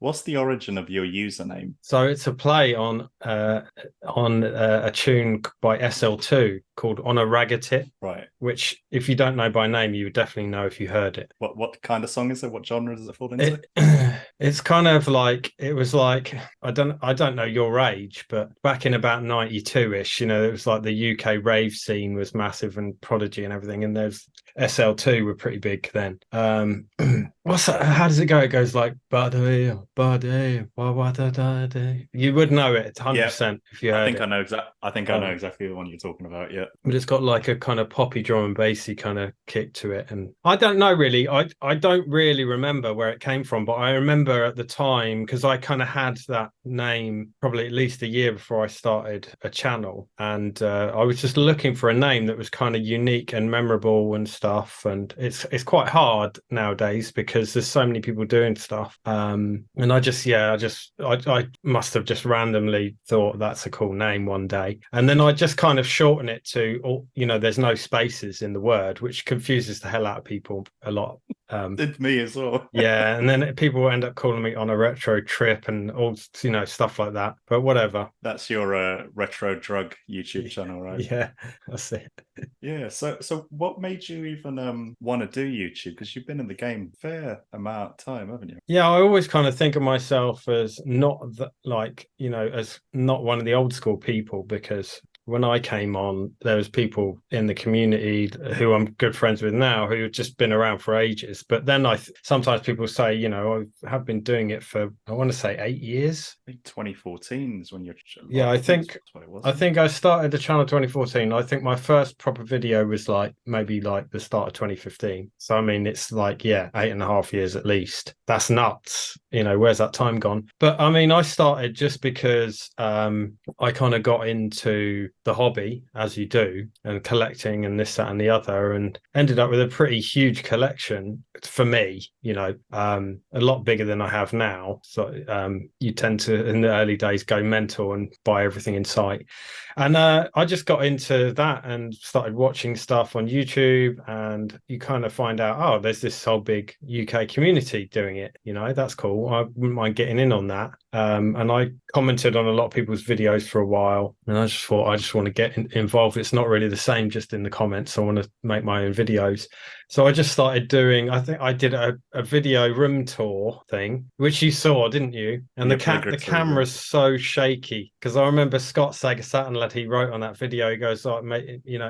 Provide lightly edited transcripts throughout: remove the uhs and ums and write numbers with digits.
What's the origin of your username? So it's a play on a tune by SL2 called "ONARETROTIP," Right. which, if you don't know by name, you would definitely know if you heard it. What kind of song is it? What genre does it fall into? It it's kind of like it was like I don't know your age, but back in about 92-ish, it was like the UK rave scene was massive and Prodigy and everything, and there's SL2 were pretty big then. What's that? How does it go? It goes like buddy, buddy, buddy. You would know it Yeah, 100% if you I heard think I it. know I think I know Um, exactly the one you're talking about. Yeah. but it's got like a kind of poppy drum and bassy kind of kick to it. And I don't know really. I don't really remember where it came from, but I remember at the time because I kind of had that name probably at least a year before I started a channel. And I was just looking for a name that was kind of unique and memorable and stuff. And it's quite hard nowadays because there's so many people doing stuff. And I must have just randomly thought that's a cool name one day. And then I just kind of shorten it to, there's no spaces in the word, which confuses the hell out of people a lot. Did me as well. Yeah, and then people end up calling me on a retro trip and all, stuff like that. But whatever. That's your retro drug YouTube channel, right? Yeah, that's it. Yeah. So what made you even want to do YouTube? Because you've been in the game a fair amount of time, haven't you? Yeah, I always kind of think of myself as not that, like, as not one of the old school people because when I came on, there was people in the community who I'm good friends with now who have just been around for ages. But then sometimes people say, I have been doing it for, I want to say 8 years. I think 2014 is when you're Yeah, like, I I think think that's what it was, I isn't it? think I started the channel 2014. I think my first proper video was like maybe like the start of 2015. So I mean, it's like, yeah, 8.5 years at least. That's nuts. Where's that time gone? But I mean, I started just because I kind of got into the hobby, as you do, and collecting and this, that, and the other, and ended up with a pretty huge collection for me, a lot bigger than I have now. So you tend to, in the early days, go mental and buy everything in sight. And I just got into that and started watching stuff on YouTube, and you kind of find out, oh, there's this whole big UK community doing it. That's cool. I wouldn't mind getting in on that. And I commented on a lot of people's videos for a while, and I just thought I just want to get involved. It's not really the same just in the comments. I want to make my own videos. So I just started doing, I think I did a video room tour thing, which you saw, didn't you? And Yeah, the Bigger tour, yeah. camera's so shaky because I remember Scott Sega Saturn lad, he wrote on that video, he goes, oh, it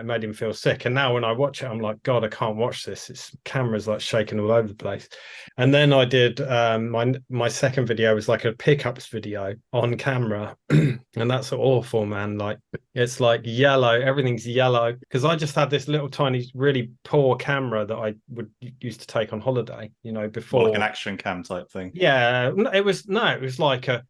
made him feel sick. And now when I watch it, I'm like, God, I can't watch this. It's camera's like shaking all over the place. And then I did my second video was like a pickups video on camera. And that's awful, man. Like it's like yellow, everything's yellow. Because I just had this little tiny, really poor camera that I would used to take on holiday, More like an before. action cam type thing. Yeah, it was no, it was like a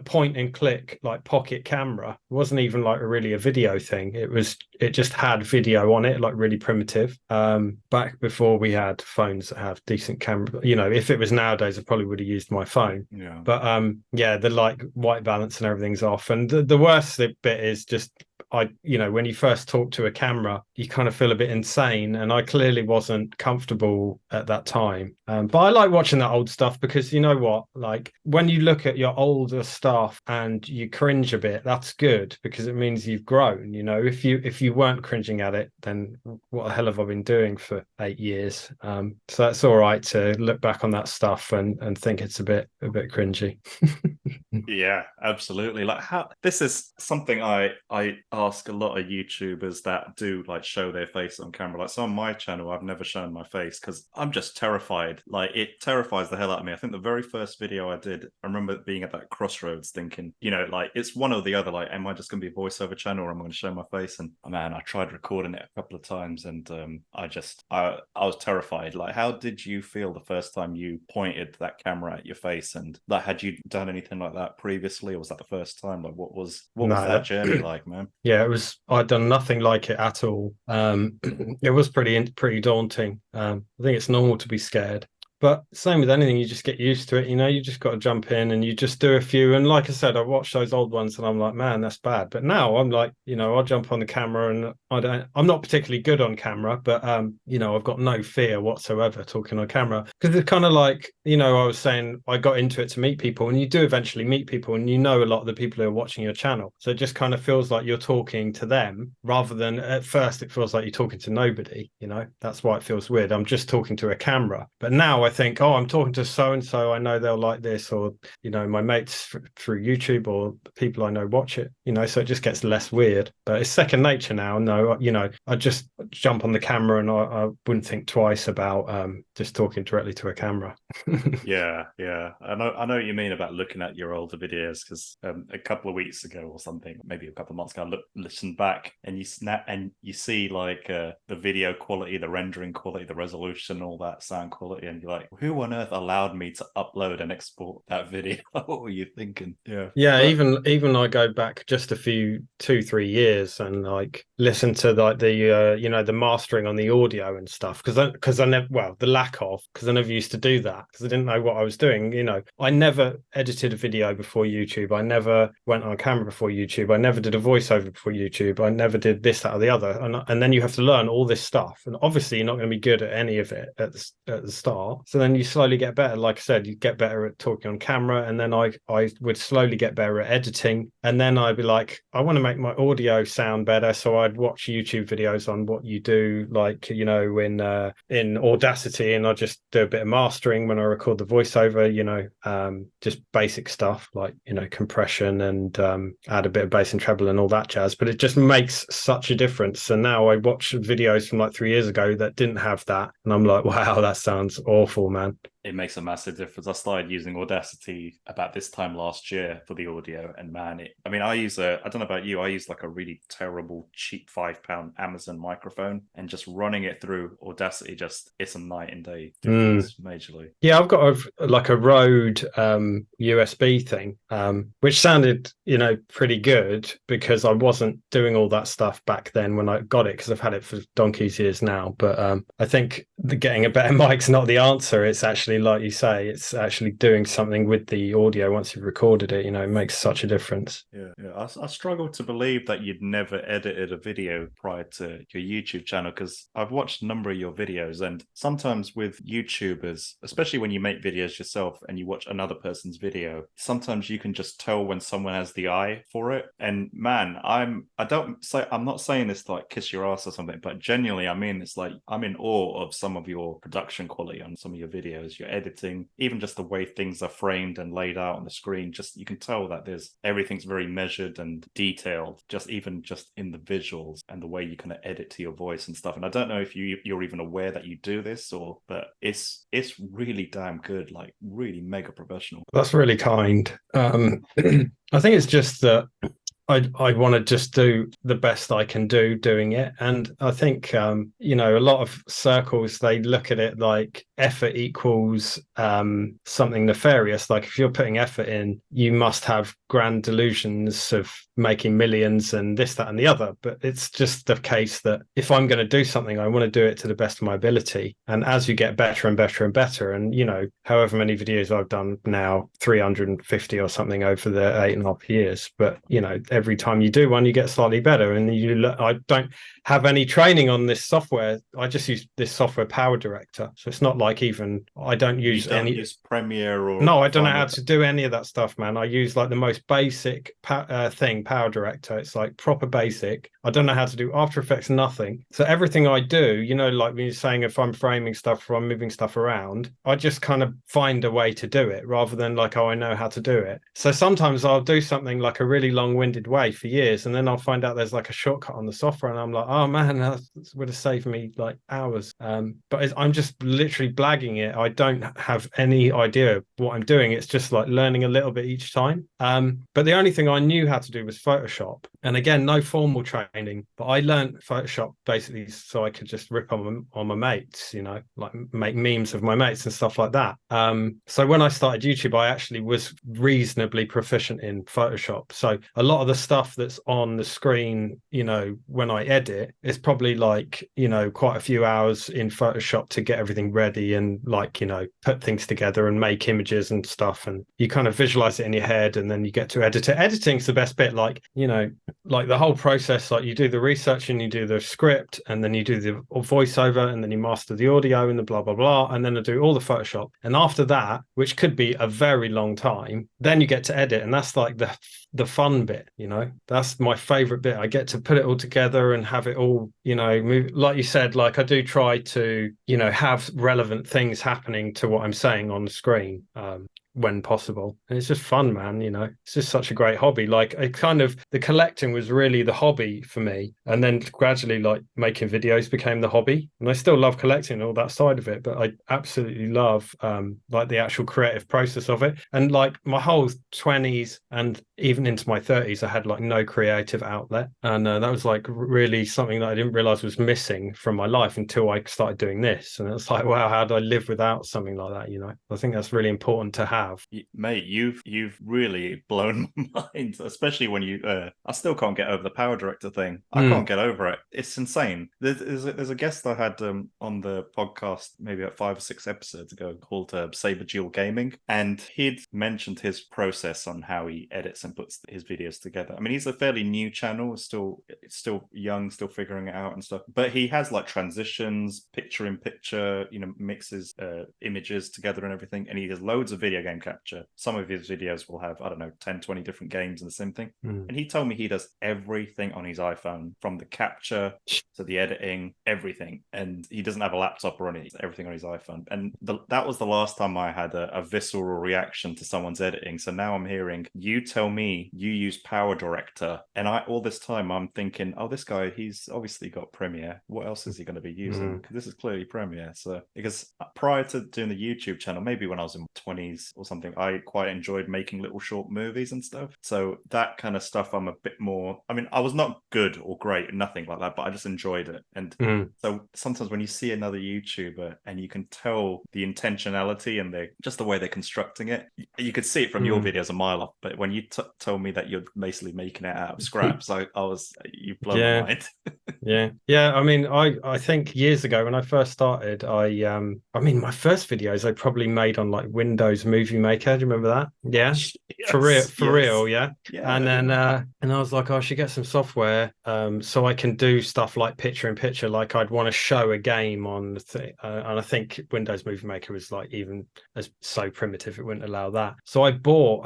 point and click like pocket camera. It wasn't even like really a video thing. It just had video on it, like really primitive. Back before we had phones that have decent camera. If it was nowadays, I probably would have used my phone. Yeah. But yeah, the like white balance and everything's off. And the worst bit is just when you first talk to a camera, you kind of feel a bit insane. And I clearly wasn't comfortable at that time. But I like watching that old stuff because you know what? Like when you look at your older stuff and you cringe a bit, that's good because it means you've grown. If you weren't cringing at it, then what the hell have I been doing for 8 years? So that's all right to look back on that stuff and think it's a bit cringy. Yeah, absolutely. Like how this is something I ask a lot of YouTubers that do like show their face on camera. Like so on my channel, I've never shown my face because I'm just terrified. Like it terrifies the hell out of me. I think the very first video I did, I remember being at that crossroads thinking, like it's one or the other. Like, am I just gonna be a voiceover channel or am I gonna show my face? And man, I tried recording it a couple of times and I was terrified. Like, how did you feel the first time you pointed that camera at your face? And like had you done anything like that previously, or was that the first time? Like what was No, that journey like, man? yeah, I'd done nothing like it at all. It was pretty daunting. I think it's normal to be scared. But same with anything, you just get used to it. You just got to jump in and you just do a few. And like I said, I watched those old ones and I'm like, man, that's bad. But now I'm like, I'll jump on the camera and I'm not particularly good on camera, but I've got no fear whatsoever talking on camera, because it's kind of like, I was saying, I got into it to meet people, and you do eventually meet people, and a lot of the people who are watching your channel. So it just kind of feels like you're talking to them, rather than at first it feels like you're talking to nobody. That's why it feels weird. I'm just talking to a camera. But now I think, oh, I'm talking to so and so, I know they'll like this, or my mates through YouTube, or people I know watch it. So it just gets less weird. But it's second nature now. No, I just jump on the camera, and I wouldn't think twice about just talking directly to a camera. Yeah. I know what you mean about looking at your older videos, because a couple of weeks ago or something, maybe a couple of months ago, I listened back, and you see like the video quality, the rendering quality, the resolution, all that sound quality, and you're like, who on earth allowed me to upload and export that video? What were you thinking? Yeah. Even I go back just a few 2-3 years and like listen to like the mastering on the audio and stuff, because I never, well, the lack of, because I never used to do that, because I didn't know what I was doing. I never edited a video before YouTube. I never went on camera before YouTube. I never did a voiceover before YouTube. I never did this, that, or the other. And then you have to learn all this stuff. And obviously you're not going to be good at any of it at the start. So then you slowly get better. Like I said, you get better at talking on camera. And then I would slowly get better at editing. And then I'd be like, I want to make my audio sound better. So I'd watch YouTube videos on what you do, like, in Audacity, and I just do a bit of mastering when I record the voiceover, just basic stuff like, compression, and add a bit of bass and treble and all that jazz. But it just makes such a difference. And now I watch videos from like 3 years ago that didn't have that, and I'm like, wow, that sounds awful, man. It makes a massive difference. I started using Audacity about this time last year for the audio, and man, I don't know about you, I use like a really terrible, cheap £5 Amazon microphone, and just running it through Audacity, it's a night and day difference, majorly. Yeah, I've got a Rode USB thing, which sounded, pretty good, because I wasn't doing all that stuff back then when I got it, because I've had it for donkey's years now. But I think getting a better mic's not the answer. It's actually, like you say, it's actually doing something with the audio once you've recorded it. It makes such a difference. Yeah. I struggle to believe that you'd never edited a video prior to your YouTube channel, because I've watched a number of your videos, and sometimes with YouTubers, especially when you make videos yourself and you watch another person's video, sometimes you can just tell when someone has the eye for it. And man, I'm not saying this to like kiss your ass or something, but genuinely, I mean, it's like I'm in awe of some of your production quality on some of your videos, your editing, even just the way things are framed and laid out on the screen. Just, you can tell that everything's very measured and detailed, just in the visuals and the way you kind of edit to your voice and stuff. And I don't know if you're even aware that you do this, but it's really damn good, like really mega professional. That's really kind. I think it's just that I want to just do the best I can do doing it. And I think, a lot of circles, they look at it like effort equals something nefarious. Like if you're putting effort in, you must have grand delusions of making millions and this, that, and the other. But it's just the case that if I'm going to do something, I want to do it to the best of my ability. And as you get better and better and better, and, however many videos I've done now, 350 or something over the 8.5 years. But, every time you do one, you get slightly better. And I don't have any training on this software. I just use this software, Power Director. So it's not like I don't use use Premiere or... No, I don't know how to do any of that stuff, man. I use like the most basic thing, Power Director. It's like proper basic. I don't know how to do After Effects, nothing. So everything I do, like when you're saying, if I'm framing stuff or I'm moving stuff around, I just kind of find a way to do it, rather than like, oh, I know how to do it. So sometimes I'll do something like a really long-winded way for years, and then I'll find out there's like a shortcut on the software, and I'm like, oh man, that would have saved me like hours. But I'm just literally blagging it. I don't have any idea what I'm doing. It's just like learning a little bit each time. But the only thing I knew how to do was Photoshop. And again, no formal training, but I learned Photoshop basically so I could just rip on my mates, like make memes of my mates and stuff like that. So when I started YouTube, I actually was reasonably proficient in Photoshop. So a lot of the the stuff that's on the screen, when I edit, it's probably like, quite a few hours in Photoshop to get everything ready and like, put things together and make images and stuff. And you kind of visualize it in your head and then you get to edit it. Editing's the best bit, like, like the whole process, like you do the research and you do the script and then you do the voiceover and then you master the audio and the blah, blah, blah. And then I do all the Photoshop. And after that, which could be a very long time, then you get to edit. And that's like the fun bit, that's my favorite bit. I get to put it all together and have it all, move. Like you said, like I do try to, have relevant things happening to what I'm saying on the screen. When possible, and it's just fun, man. It's just such a great hobby. Like it kind of, the collecting was really the hobby for me, and then gradually like making videos became the hobby. And I still love collecting all that side of it, but I absolutely love like the actual creative process of it. And like my whole 20s and even into my 30s, I had like no creative outlet, and that was like really something that I didn't realize was missing from my life until I started doing this. And it's like, wow, how do I live without something like that? I think that's really important to have. Mate, you've really blown my mind, especially when you I still can't get over the power director thing. I can't get over it. It's insane. There's a guest I had on the podcast maybe about 5 or 6 episodes ago called Saber Duel Gaming, and he'd mentioned his process on how he edits and puts his videos together. I mean, he's a fairly new channel, still young, still figuring it out and stuff, but he has like transitions, picture in picture, mixes images together and everything, and he has loads of video game capture. Some of his videos will have, I don't know, 10, 20 different games and the same thing. And he told me he does everything on his iPhone, from the capture to the editing, everything. And he doesn't have a laptop or anything, everything on his iPhone. And that was the last time I had a visceral reaction to someone's editing. So now I'm hearing you tell me you use Power Director. And all this time I'm thinking, oh, this guy, he's obviously got Premiere. What else is he going to be using? Because this is clearly Premiere. So because prior to doing the YouTube channel, maybe when I was in my 20s or something, I quite enjoyed making little short movies and stuff. So that kind of stuff, I'm a bit more, I mean, I was not good or great, nothing like that, but I just enjoyed it. And so sometimes when you see another YouTuber and you can tell the intentionality and just the way they're constructing it, you could see it from your videos a mile off. But when you told me that you're basically making it out of scraps, you've blown my mind. Yeah. I mean, I think years ago when I first started, I mean, my first videos I probably made on like Windows Movie Maker. Do you remember that? Yeah. Yes, for real. Yeah. And then and I was like, I should get some software so I can do stuff like picture in picture. Like I'd want to show a game on the thing, and I think Windows Movie Maker was like even as so primitive it wouldn't allow that. So I bought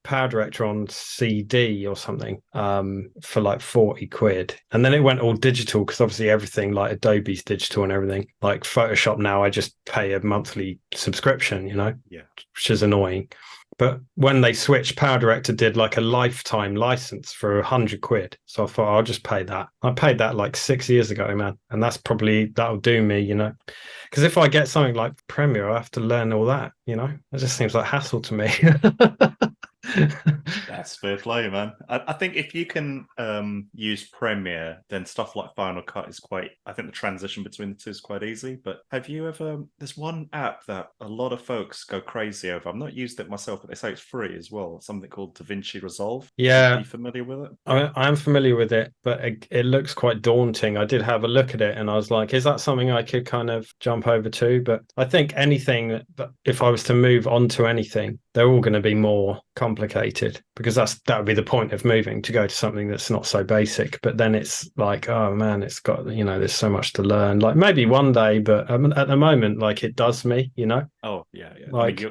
Power Director on CD or something for like 40 quid, and then it went all digital because obviously everything like Adobe's digital and everything. Like Photoshop now, I just pay a monthly subscription, which is annoying. But when they switched, Power Director did like a lifetime license for 100 quid. So I thought I'll just pay that. I paid that like 6 years ago, man. And that'll do me, because if I get something like Premiere, I have to learn all that, it just seems like hassle to me. That's fair play, man. I think if you can use Premiere, then stuff like Final Cut is I think the transition between the two is quite easy. But have you ever, there's one app that a lot of folks go crazy over. I've not used it myself, but they say it's free as well. Something called DaVinci Resolve. Yeah. Are you familiar with it? I'm familiar with it, but it looks quite daunting. I did have a look at it and I was like, is that something I could kind of jump over to? But I think anything that if I was to move on to anything, they're all going to be more complicated, because that would be the point of moving, to go to something that's not so basic. But then it's like, oh man, it's got, there's so much to learn. Like maybe one day, but at the moment, like it does me, Oh yeah. Like, I mean, you're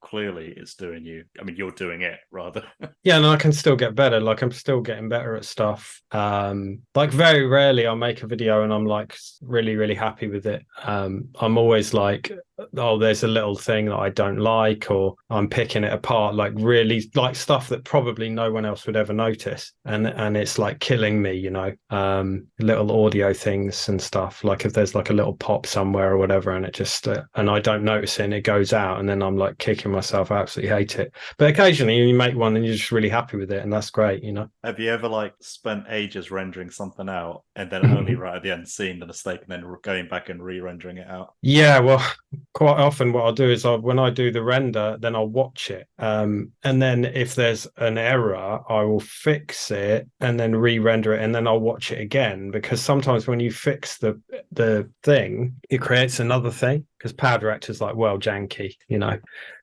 clearly it's doing you. I mean, you're doing it rather. Yeah, and I can still get better. Like I'm still getting better at stuff. Like very rarely I'll make a video and I'm like really, really happy with it. I'm always like, oh, there's a little thing that I don't like, or I'm picking it apart, like really like stuff that probably no one else would ever notice. And it's like killing me, little audio things and stuff. Like if there's like a little pop somewhere or whatever, and it just, and I don't notice it and it goes out, and then I'm like kicking myself. I absolutely hate it. But occasionally you make one and you're just really happy with it, and that's great, Have you ever like spent ages rendering something out and then only right at the end seeing the mistake and then going back and re-rendering it out? Yeah, well, quite often what I'll do is when I do the render, then I'll watch it. And then if there's an error, I will fix it and then re-render it, and then I'll watch it again, because sometimes when you fix the thing, it creates another thing, because Power Director's like, well, janky, you know.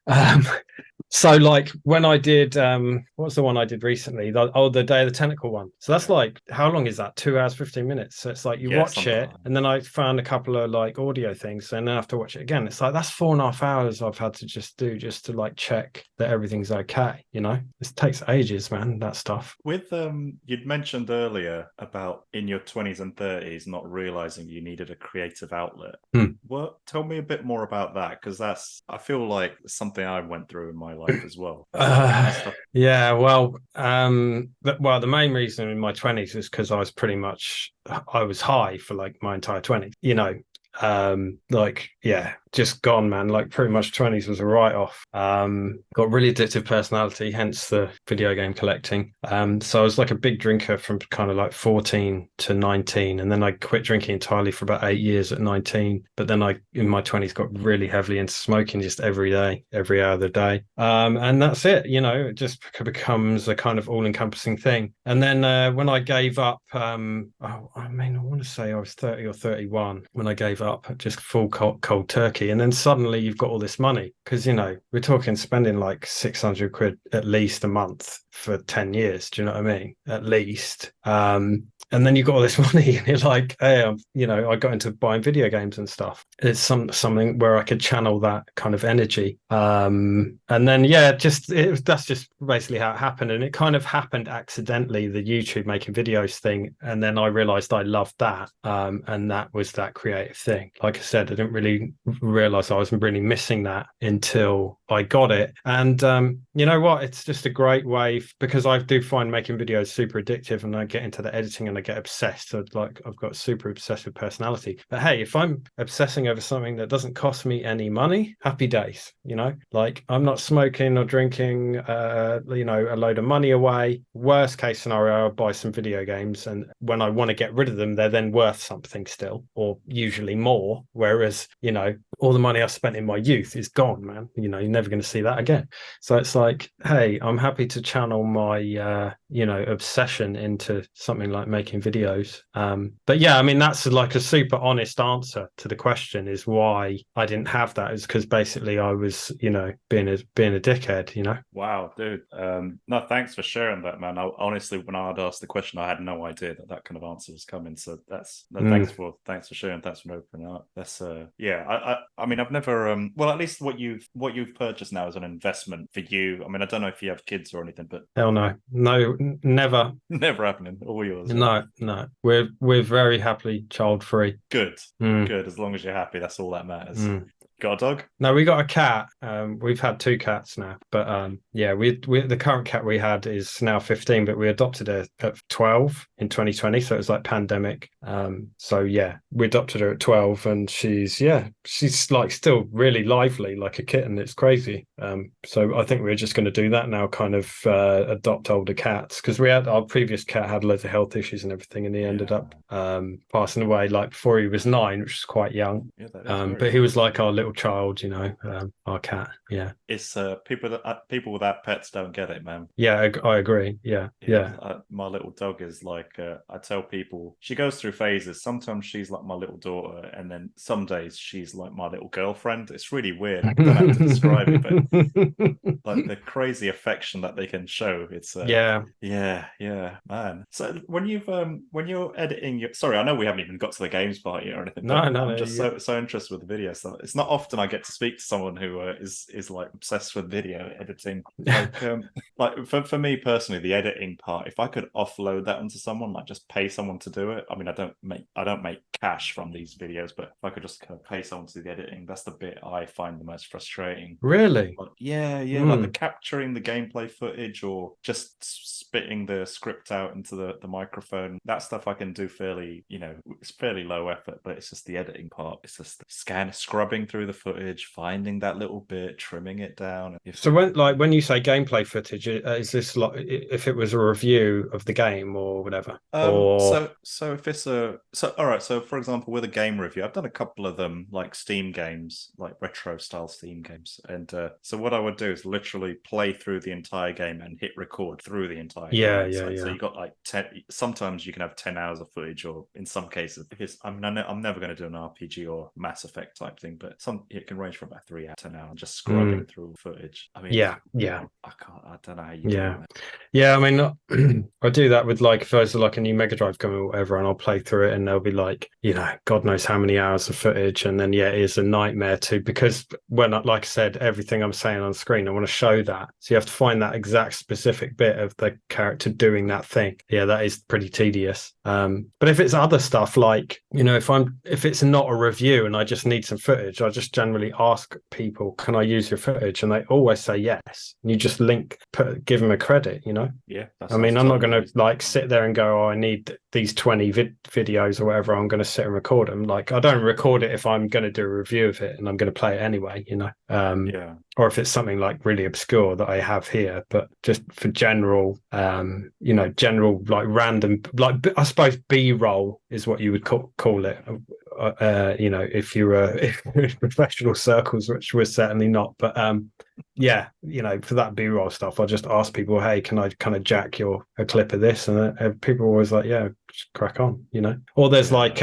Um, so like when I did what's the one I did recently? The Day of the Tentacle one. So that's like, how long is that? 2 hours, 15 minutes. So it's like you watch it, like and then I found a couple of like audio things, and then I have to watch it again. It's like that's 4.5 hours I've had to just do just to like check that everything's okay, you know? It takes ages, man, that stuff. with you'd mentioned earlier about in your 20s and 30s not realizing you needed a creative outlet. What, tell me a bit more about that, because that's, I feel like something I went through in my life as well. Yeah, well, the main reason in my 20s is because I was high for like my entire 20s, you know. Like, yeah, just gone, man. Like pretty much 20s was a write-off. Got really addictive personality, hence the video game collecting. So I was like a big drinker from kind of like 14 to 19, and then I quit drinking entirely for about 8 years at 19. But then I, in my 20s, got really heavily into smoking just every day, every hour of the day. And that's it, you know, it just becomes a kind of all-encompassing thing. And then when I gave up, I want to say I was 30 or 31 when I gave up, just full cold turkey. And then suddenly you've got all this money, because, you know, we're talking spending like 600 quid at least a month for 10 years. Do you know what I mean? At least. And then you got all this money, and you're like, hey, you know, I got into buying video games and stuff. It's something where I could channel that kind of energy. And then, yeah, that's just basically how it happened. And it kind of happened accidentally, the YouTube making videos thing. And then I realized I loved that. And that was that creative thing. Like I said, I didn't really realize I was really missing that until I got it. And you know what? It's just a great way, because I do find making videos super addictive, and I get into the editing and I get obsessed. So like I've got a super obsessive personality. But hey, if I'm obsessing over something that doesn't cost me any money, happy days, you know? Like I'm not smoking or drinking you know, a load of money away. Worst case scenario, I'll buy some video games, and when I want to get rid of them, they're then worth something still, or usually more. Whereas, you know, all the money I spent in my youth is gone, man. You know, you're never going to see that again. So it's like, hey, I'm happy to channel my you know, obsession into something like making videos. But yeah, I mean, that's like a super honest answer to the question, is why I didn't have that, is because basically I was, you know, being a dickhead, you know. Wow, dude. No, thanks for sharing that, man. Honestly, when I'd asked the question, I had no idea that kind of answer was coming. So that's thanks for sharing. Thanks for opening up. That's yeah. I mean, I've never well, at least what you've purchased now is an investment for you. I mean, I don't know if you have kids or anything, but hell no, never. Never happening. All yours. No, no. We're very happily child free. Good. Good. As long as you're happy, that's all that matters. Got a dog? No, we got a cat. We've had 2 cats now, but yeah, we the current cat we had is now 15, but we adopted her at 12 in 2020, so it was like pandemic. So yeah, we adopted her at 12, and she's like still really lively, like a kitten. It's crazy. So I think we're just going to do that now, kind of adopt older cats, because we had our previous cat had loads of health issues and everything, and he ended up passing away like before he was 9, which is quite young. Yeah, but he was like our little child, you know, our cat. Yeah, it's people without pets don't get it, man. Yeah, I agree. Yeah. My little dog is like, I tell people, she goes through phases. Sometimes she's like my little daughter, and then some days she's like my little girlfriend. It's really weird. I don't have to describe it, but like the crazy affection that they can show. It's yeah, man. So when you're editing sorry, I know we haven't even got to the games part yet or anything. No, I'm just so interested with the video. So it's not often I get to speak to someone who is like obsessed with video editing. Like for me personally, the editing part, if I could offload that onto someone, like just pay someone to do it. I mean, I don't make cash from these videos, but if I could just kind of pay someone to do the editing, that's the bit I find the most frustrating. Really? Like, like the capturing the gameplay footage, or just spitting the script out into the microphone. That stuff I can do fairly, you know, it's fairly low effort, but it's just the editing part. It's just scrubbing through the footage, finding that little bit, trimming it down. So when you say gameplay footage, is this like if it was a review of the game or whatever? Or So if it's all right, so for example, with a game review, I've done a couple of them, like Steam games, like retro style Steam games. And so what I would do is literally play through the entire game and hit record through the entire game. So you got like 10, sometimes you can have 10 hours of footage, or in some cases, I'm never going to do an RPG or Mass Effect type thing, but it can range from about 3 hours, 10 hours, just scrubbing through footage. I mean, yeah. I don't know how you do that. Yeah, I mean, I do that with like if there's like a new Mega Drive coming or whatever, and I'll play through it, and there'll be like, God knows how many hours of footage, and then it is a nightmare too, because like I said, everything I'm saying on screen, I want to show that, so you have to find that exact specific bit of the character doing that thing. Yeah, that is pretty tedious. But if it's other stuff, like if it's not a review and I just need some footage, I just generally ask people, can I use your footage? And they always say yes. And you just give them a credit, Yeah. I mean, I'm not going to like sit there and go, I need these 20 videos or whatever. I'm going to sit and record them. Like, I don't record it if I'm going to do a review of it and I'm going to play it anyway, or if it's something like really obscure that I have here. But just for general, general like random, like I suppose B-roll is what you would call it. If you're in professional circles, which we're certainly not, but for that B-roll stuff, I'll just ask people, hey, can I kind of jack a clip of this? And people are always like, yeah, just crack on, Or there's like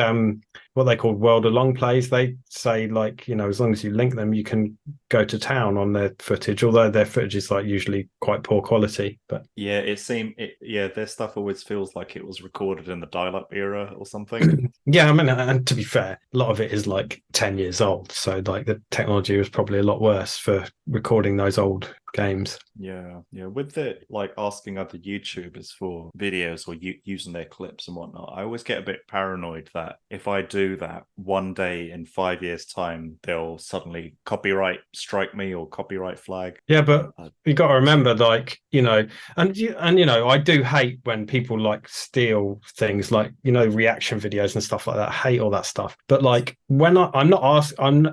what they call world of long plays. They say like, as long as you link them, you can go to town on their footage, although their footage is like usually quite poor quality. But yeah, their stuff always feels like it was recorded in the dial-up era or something. Yeah, I mean, and to be fair, a lot of it is like 10 years old, so like the technology was probably a lot worse for recording those old games. Yeah. With the like asking other YouTubers for videos or using their clips and whatnot, I always get a bit paranoid that if I do that, one day in 5 years' time, they'll suddenly copyright strike me or copyright flag. Yeah, but you got to remember, like, I do hate when people like steal things, like reaction videos and stuff like that. I hate all that stuff. But like when I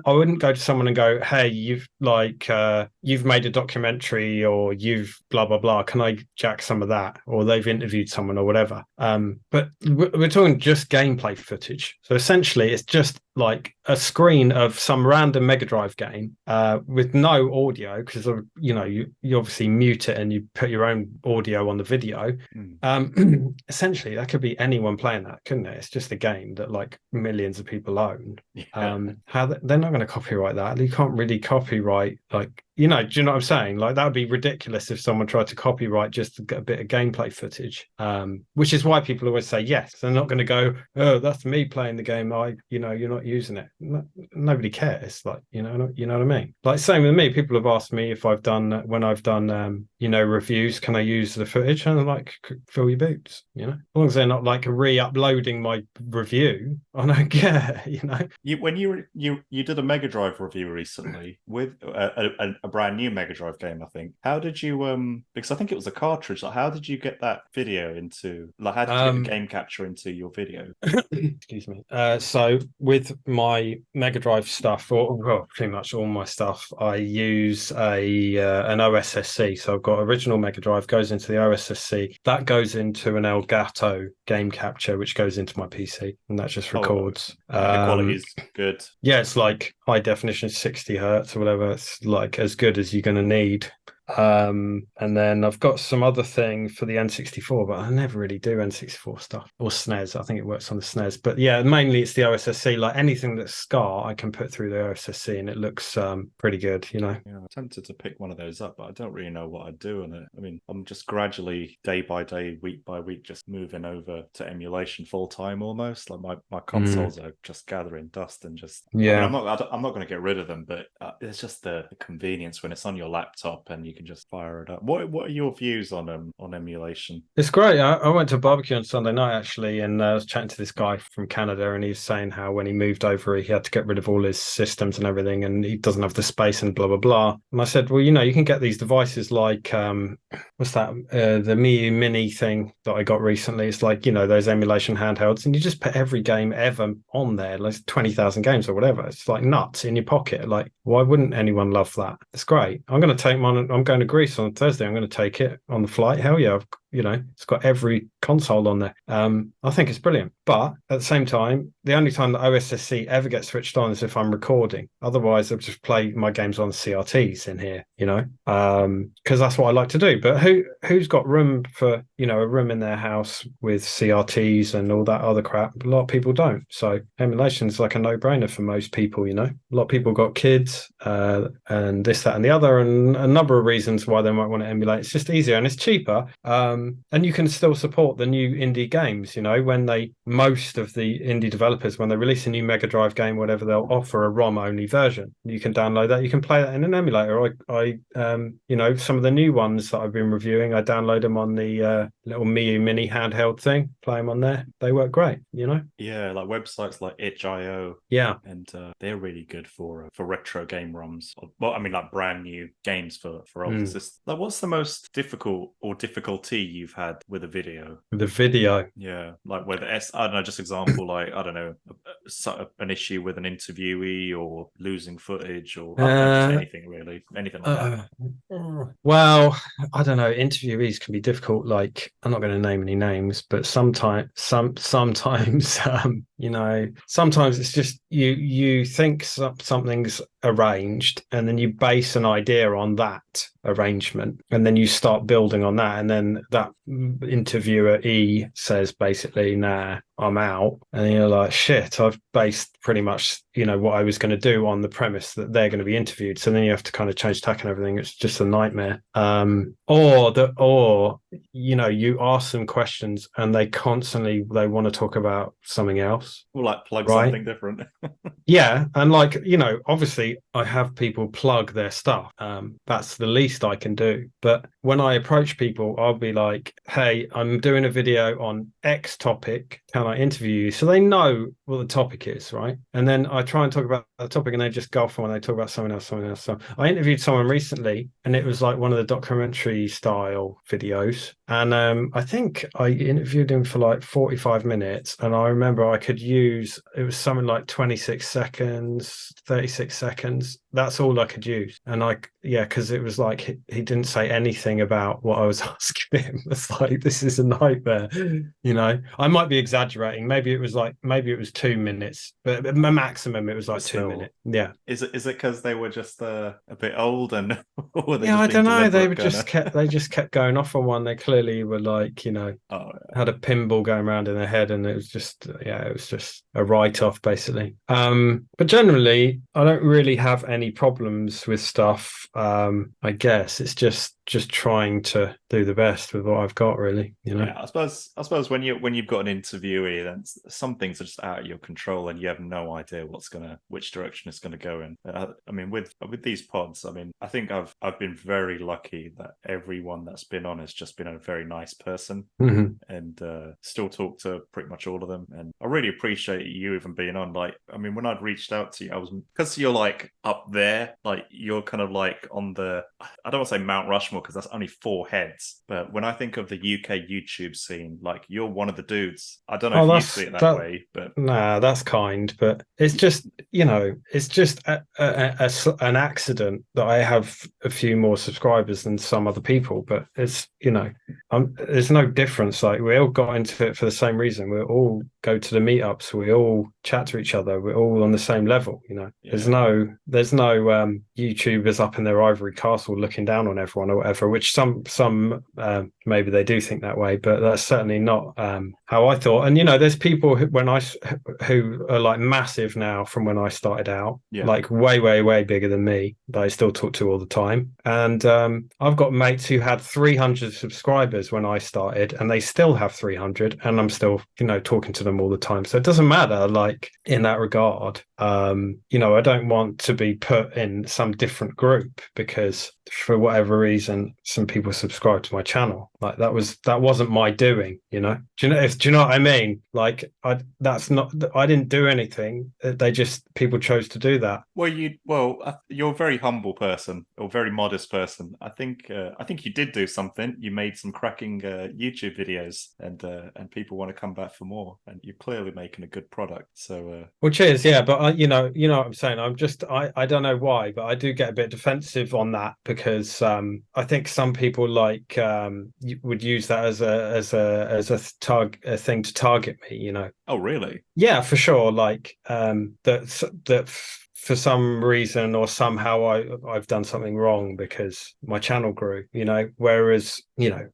wouldn't go to someone and go, hey, you've made a documentary or you've blah blah blah, can I jack some of that? Or they've interviewed someone or whatever. But we're talking just gameplay footage, so essentially it's just like a screen of some random Mega Drive game with no audio, because you obviously mute it and you put your own audio on the video. Essentially that could be anyone playing that, couldn't it? It's just a game that like millions of people own. How they're not going to copyright that. You can't really copyright, like, do you know what I'm saying? Like, that would be ridiculous if someone tried to copyright just a bit of gameplay footage, which is why people always say yes. They're not going to go, oh, that's me playing the game. You're not using it. Nobody cares. Like, you know what I mean? Like, same with me. People have asked me if I've done, when I've done, reviews, can I use the footage? And I'm like, fill your boots, As long as they're not like re-uploading my review, I don't care, When you did a Mega Drive review recently with a brand new Mega Drive game, I think. How did you because I think it was a cartridge, like how did you get that video into, like how did you get the game capture into your video? Excuse me. So with my Mega Drive stuff, or pretty much all my stuff, I use an OSSC. So I've got original Mega Drive, goes into the OSSC, that goes into an Elgato game capture, which goes into my PC, and that just records. The quality is good. Yeah, it's like high definition, 60 hertz or whatever. It's like as good as you're going to need. And then I've got some other thing for the N64, but I never really do N64 stuff, or SNES. I think it works on the SNES, but yeah, mainly it's the OSSC. Like anything that's SCAR, I can put through the OSSC, and it looks pretty good. Yeah, I'm tempted to pick one of those up, but I don't really know what I'd do on it. I mean, I'm just gradually, day by day, week by week, just moving over to emulation full time almost. Like my consoles are just gathering dust, and just, yeah. I mean, I'm not going to get rid of them, but it's just the convenience when it's on your laptop and you can just fire it up. What are your views on emulation? It's great. I went to a barbecue on Sunday night actually, and I was chatting to this guy from Canada, and he was saying how when he moved over, he had to get rid of all his systems and everything, and he doesn't have the space and blah blah blah. And I said, well, you can get these devices like what's that? The Miu Mini thing that I got recently. It's like those emulation handhelds, and you just put every game ever on there, like 20,000 games or whatever. It's like nuts in your pocket. Like, why wouldn't anyone love that? It's great. I'm going to take mine. I'm going to Greece on Thursday. I'm going to take it on the flight. Hell yeah. It's got every console on there. I think it's brilliant. But at the same time, the only time that OSSC ever gets switched on is if I'm recording. Otherwise, I'll just play my games on CRTs in here, because that's what I like to do. But who's got room for, a room in their house with CRTs and all that other crap? A lot of people don't. So emulation is like a no-brainer for most people, A lot of people got kids and this, that, and the other, and a number of reasons why they might want to emulate. It's just easier and it's cheaper. And you can still support the new indie games, when most of the indie developers, when they release a new Mega Drive game, whatever, they'll offer a ROM only version. You can download that. You can play that in an emulator. I some of the new ones that I've been reviewing, I download them on the little Miu Mini handheld thing, play them on there. They work great, Yeah, like websites like itch.io. Yeah. And they're really good for retro game ROMs. Well, I mean, like brand new games for old systems. Like, what's the most difficult or difficulty you've had with a video? The video. Yeah, like whether I don't know, just example, like I don't know, an issue with an interviewee or losing footage or just anything really, anything like that. Well, I don't know. Interviewees can be difficult. Like, I'm not going to name any names, but sometimes sometimes it's just you think something's arranged, and then you base an idea on that arrangement, and then you start building on that, and then that interviewer says basically, nah, I'm out, and you're like, shit, I've based pretty much what I was going to do on the premise that they're going to be interviewed, so then you have to kind of change tack and everything. It's just a nightmare. Or you ask them questions and they want to talk about something else, or like plug something different. Yeah, and obviously I have people plug their stuff. That's the least I can do. But when I approach people, I'll be like, hey, I'm doing a video on X topic. Can I interview you? So they know what the topic is, right? And then I try and talk about the topic, and they just go off when they talk about something else. So I interviewed someone recently, and it was like one of the documentary style videos. And I think I interviewed him for like 45 minutes. And I remember I could use, it was something like 26 seconds, 36 seconds. That's all I could use. And because it was like he didn't say anything about what I was asking him. It's like, this is a nightmare. I might be exaggerating. Maybe it was 2 minutes, but maximum it was like 2 minutes. Yeah. Is it because they were just a bit old and I don't know. They just kept going off on one. They clearly were like, had a pinball going around in their head, and it was just a write-off basically. But generally I don't really have any problems with stuff. I guess it's just trying to do the best with what I've got, really. Yeah, I suppose when you've got an interviewee, then some things are just out of your control, and you have no idea which direction it's gonna go in. I mean, with these pods, I mean, I think I've been very lucky that everyone that's been on has just been a very nice person, and still talk to pretty much all of them. And I really appreciate you even being on. Like, I mean, when I'd reached out to you, I was, because you're like up there, like you're kind of like on the, I don't want to say Mount Rushmore, because that's only 4 heads, but when I think of the UK YouTube scene, like you're one of the dudes. I don't know if you see it that way, but nah, that's kind. But it's just it's just an accident that I have a few more subscribers than some other people. But it's there's no difference. Like, we all got into it for the same reason. We all go to the meetups. We all chat to each other. We're all on the same level. Yeah. There's no YouTubers up in their ivory castle looking down on everyone or whatever. Which some maybe they do think that way, but that's certainly not how I thought. And there's people who are like massive now from when I started out, like way bigger than me, that I still talk to all the time. And I've got mates who had 300 subscribers when I started, and they still have 300, and I'm still talking to them them all the time. So it doesn't matter, like, in that regard. You know, I don't want to be put in some different group because for whatever reason some people subscribe to my channel. Like that wasn't my doing, you know. Do you know what I mean? Like I didn't do anything. They just, people chose to do that. Well, you're a very humble person, or very modest person. I think you did do something. You made some cracking YouTube videos, and people want to come back for more. And you're clearly making a good product. So, well, cheers, yeah. But you know what I'm saying. I don't know why, but I do get a bit defensive on that because I think some people like would use that as a thing to target me. You know. Oh, really? Yeah, for sure. Like that for some reason or somehow I've done something wrong because my channel grew, you know, whereas, you know,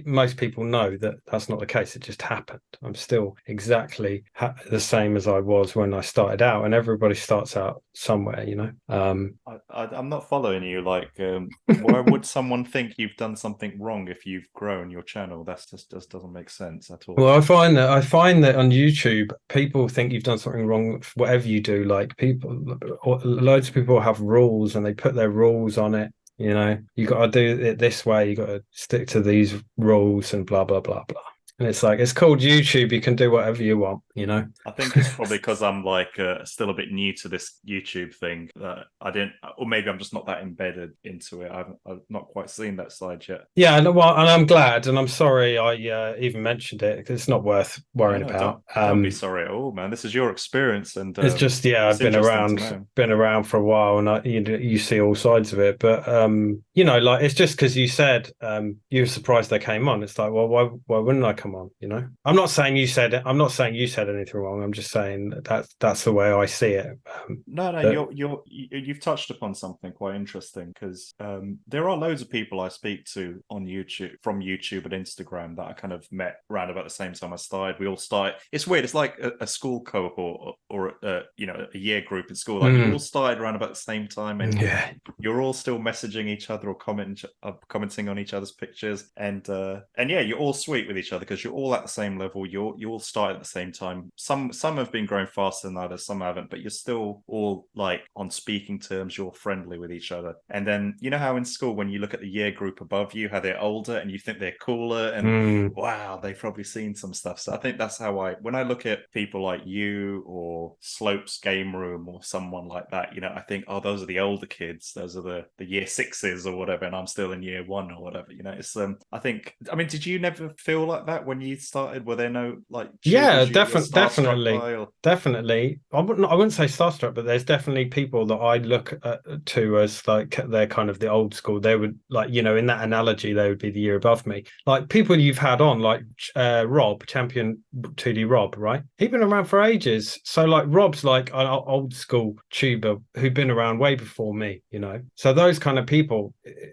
most people know that that's not the case. It just happened. I'm still exactly the same as I was when I started out, and everybody starts out somewhere, you know. I'm not following you. Like, why would someone think you've done something wrong if you've grown your channel? That's just doesn't make sense at all. Well, I find that on YouTube, people think you've done something wrong, whatever you do. Like loads of people have rules and they put their rules on it. You know, you got to do it this way. You got to stick to these rules and blah, blah, blah, blah. And it's like, it's called YouTube. You can do whatever you want, you know? I think it's probably because I'm like still a bit new to this YouTube thing that I didn't, or maybe I'm just not that embedded into it. I've not quite seen that side yet. Yeah, and I'm glad, and I'm sorry I even mentioned it because it's not worth worrying about. Don't be sorry at all, man. This is your experience, and it's just I've been around for a while, and you see all sides of it. But you know, like it's just because you said you were surprised they came on. It's like, well, why wouldn't I come on? You know, I'm not saying you said it. I'm not saying you said anything wrong. I'm just saying that's the way I see it. No, you've touched upon something quite interesting because there are loads of people I speak to on YouTube, from YouTube and Instagram, that I kind of met around about the same time I started. We all started. It's weird. It's like a school cohort or you know, a year group in school. Like you all started around about the same time, and you're all still messaging each other or commenting on each other's pictures, and yeah, you're all sweet with each other because you're all at the same level. You all started at the same time. Some have been growing faster than others, some haven't, but you're still all like on speaking terms. You're friendly with each other. And then you know how in school when you look at the year group above you, how they're older and you think they're cooler, and wow, they've probably seen some stuff. So I think that's how when I look at people like you or Slope's Game Room or someone like that, you know, I think, oh, those are the older kids, those are the year sixes or whatever, and I'm still in year one or whatever, you know. It's I mean, did you never feel like that when you started? Were there no like definitely I wouldn't say starstruck, but there's definitely people that I look to as like they're kind of the old school. They would, like, you know, in that analogy, they would be the year above me. Like people you've had on, like Rob, Champion 2D Rob, right? He's been around for ages. So like Rob's like an old school tuber who'd been around way before me, you know. So those kind of people,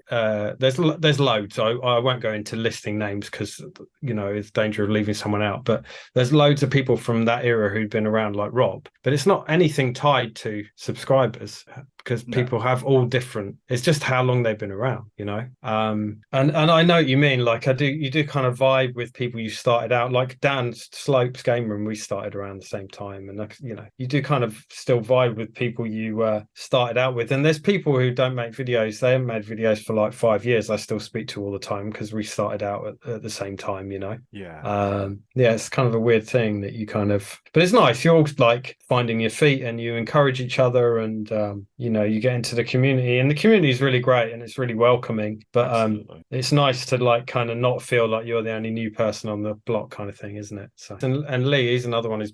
there's loads. I won't go into listing names because, you know, it's danger of leaving someone out, but there's loads of people from that era who'd been around like Rob, but it's not anything tied to subscribers because people have all different, it's just how long they've been around, you know. And I know what you mean, like you do kind of vibe with people you started out, like Dan Slope's Game Room, we started around the same time, and you know, you do kind of still vibe with people you started out with. And there's people who don't make videos, they haven't made videos for like 5 years, I still speak to all the time because we started out at the same time, you know. Yeah, it's kind of a weird thing that you kind of, but it's nice, you're all like finding your feet and you encourage each other, and you know, you get into the community, and the community is really great and it's really welcoming, but it's nice to like kind of not feel like you're the only new person on the block kind of thing, isn't it? So and Lee, he's another one,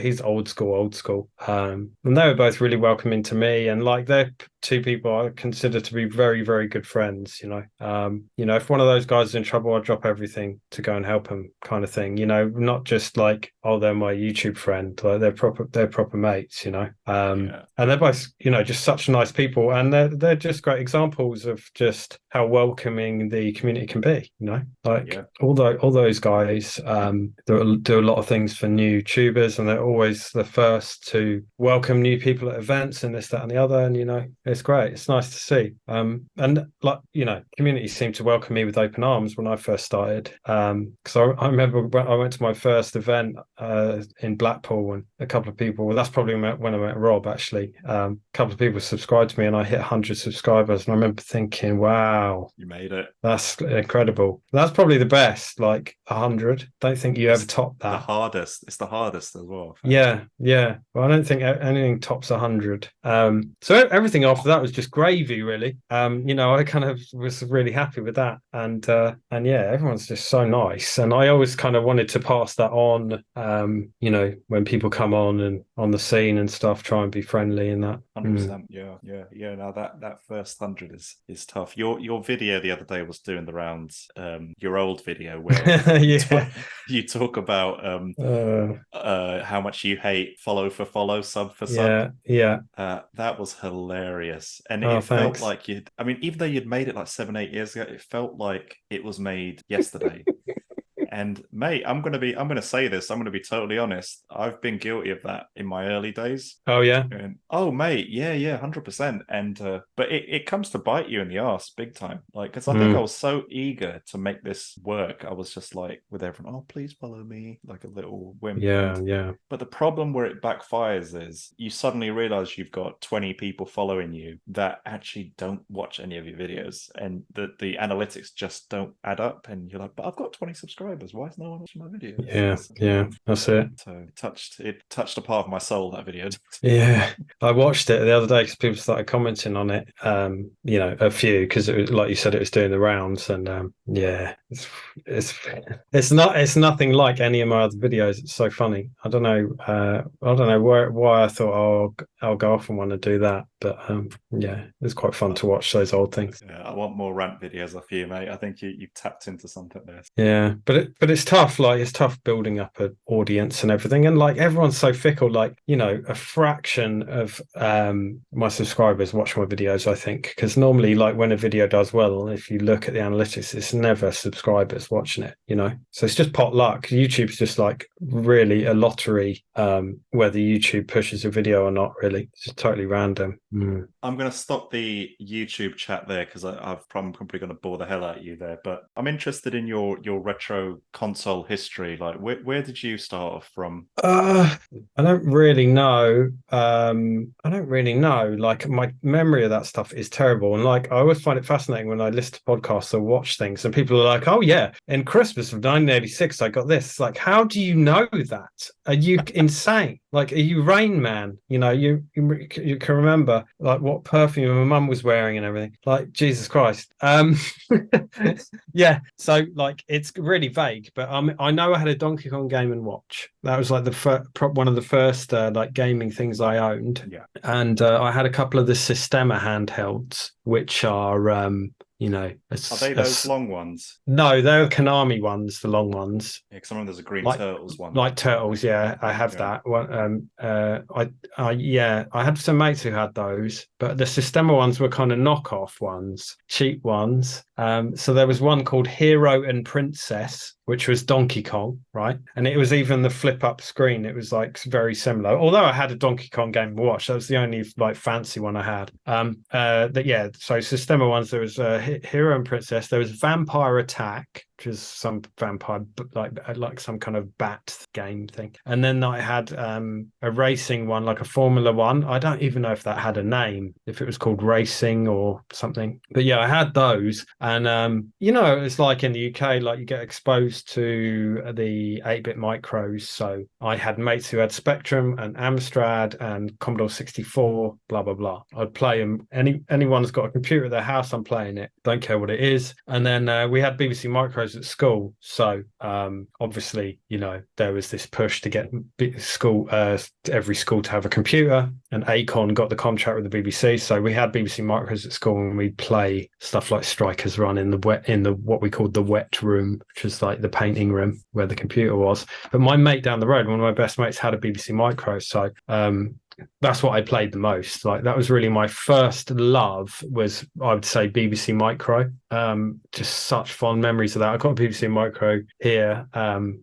he's old school, and they were both really welcoming to me, and like they're two people I consider to be very, very good friends, you know. You know, if one of those guys is in trouble, I'll drop everything to go and help him, kind of thing, you know, not just like, oh, they're my YouTube friend, like they're proper mates, you know. And they're both, you know, just such nice people, and they're just great examples of just how welcoming the community can be. Like all those guys do a lot of things for new tubers, and they're always the first to welcome new people at events and this, that, and the other. And it's great. It's nice to see. And like communities seem to welcome me with open arms when I first started. Because I remember when I went to my first event in Blackpool, and a couple of people. Well, that's probably when I met Rob. Actually, a couple of people subscribed to me, and I hit 100 subscribers. And I remember thinking, "Wow, you made it! That's incredible." That's probably the best. Like 100. Don't think you ever top that. It's the hardest as well. Yeah. Well, I don't think anything tops 100. So everything after that was just gravy, really. I kind of was really happy with that, and yeah, everyone's just so nice, and I always kind of wanted to pass that on. When people come on the scene and stuff, try and be friendly and that. 100%. Yeah. Now that first 100 is tough. Your video the other day was doing the rounds. Your old video where you talk about how much you hate follow for follow, sub for sub. Yeah. That was hilarious, and it felt like even though you'd made it like 7-8 years ago, it felt like it was made yesterday. And mate, I'm gonna say this. I'm gonna be totally honest. I've been guilty of that in my early days. Oh yeah. And, oh mate, yeah, 100%. And but it comes to bite you in the arse big time. Like, because I think I was so eager to make this work. I was just like with everyone, oh please follow me, like a little wimp. Yeah. But the problem where it backfires is you suddenly realize you've got 20 people following you that actually don't watch any of your videos, and the analytics just don't add up. And you're like, but I've got 20 subscribers. Why is no one watching my videos? Yeah, that's it. So it touched a part of my soul, that video. Yeah, I watched it the other day because people started commenting on it. A few, because it was, like you said, it was doing the rounds, and it's nothing like any of my other videos. It's so funny. I don't know why I thought, oh, I'll go off and want to do that, but it's quite fun to watch those old things. Yeah, I want more rant videos off you, mate. I think you tapped into something there. Yeah, but it's tough. Like, it's tough building up an audience and everything, and like everyone's so fickle. Like, a fraction of my subscribers watch my videos, I think, because normally, like, when a video does well, if you look at the analytics, it's never subscribers watching it. So it's just pot luck. YouTube's just like really a lottery, whether YouTube pushes a video or not. Really, it's just totally random. I'm going to stop the YouTube chat there because I'm probably going to bore the hell out of you there. But I'm interested in your retro console history. Like, where did you start off from? I don't really know. Like, my memory of that stuff is terrible, and like I always find it fascinating when I listen to podcasts or watch things, and people are like, "Oh yeah, in Christmas of 1986, I got this." It's like, how do you know that? Are you insane? Like, are you Rain Man? You can remember like what perfume my mum was wearing and everything. Like, Jesus Christ. Yeah. So like, it's really vague, but I know I had a Donkey Kong Game and Watch. That was like one of the first like gaming things I owned. Yeah. And I had a couple of the Sistema handhelds, which are are they those long ones? No, they're Konami ones, the long ones. Yeah, because I remember there's a Green Turtles one. Like Turtles, yeah, I have that one. I had some mates who had those, but the Sistema ones were kind of knockoff ones, cheap ones. So there was one called Hero and Princess, which was Donkey Kong, right? And it was even the flip-up screen. It was like very similar. Although I had a Donkey Kong Game & Watch, that was the only like fancy one I had. So Sistema ones, there was Hero and Princess. There was Vampire Attack, which is some vampire, like some kind of bat game thing. And then I had a racing one, like a Formula One. I don't even know if that had a name, if it was called Racing or something. But yeah, I had those. And, it's like in the UK, like you get exposed to the 8-bit micros. So I had mates who had Spectrum and Amstrad and Commodore 64, blah, blah, blah. I'd play them. Anyone's got a computer at their house, I'm playing it. Don't care what it is. And then we had BBC micros at school. So obviously, there was this push to get every school to have a computer. And Acorn got the contract with the BBC. So we had BBC micros at school, and we'd play stuff like Strikers Run in the what we called the wet room, which was like the painting room where the computer was. But my mate down the road, one of my best mates, had a BBC micro. So that's what I played the most. Like that was really my first love was, I would say, BBC Micro. Just such fond memories of that. I've got a BBC Micro here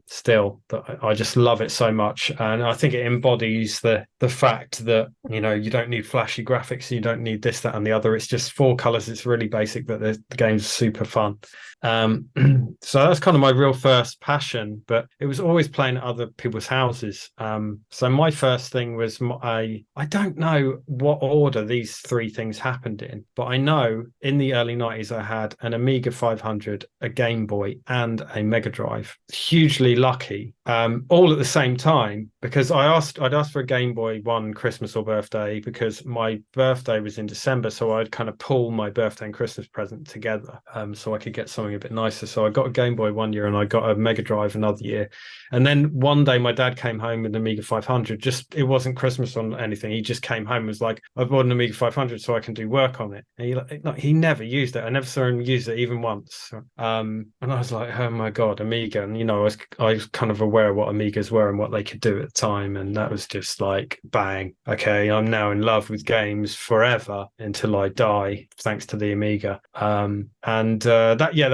still, but I just love it so much. And I think it embodies the fact that, you know, you don't need flashy graphics, you don't need this, that, and the other. It's just four colors. It's really basic, but the game's super fun. So that's kind of my real first passion, but it was always playing at other people's houses. So my first thing was I don't know what order these three things happened in, but I know in the early 90s I had an Amiga 500, a Game Boy, and a Mega Drive. Hugely lucky, all at the same time, because I'd asked for a Game Boy one Christmas or birthday because my birthday was in December, so I'd kind of pull my birthday and Christmas present together, so I could get something a bit nicer. So I got a Game Boy one year and I got a Mega Drive another year. And then one day my dad came home with an Amiga 500. Just, it wasn't Christmas or anything. He just came home and was like, I bought an Amiga 500 so I can do work on it. And he never used it. I never saw him use it even once. And I was like, oh my God, Amiga. And, you know, I was kind of aware of what Amigas were and what they could do at the time. And that was just like, bang. Okay, I'm now in love with games forever until I die, thanks to the Amiga.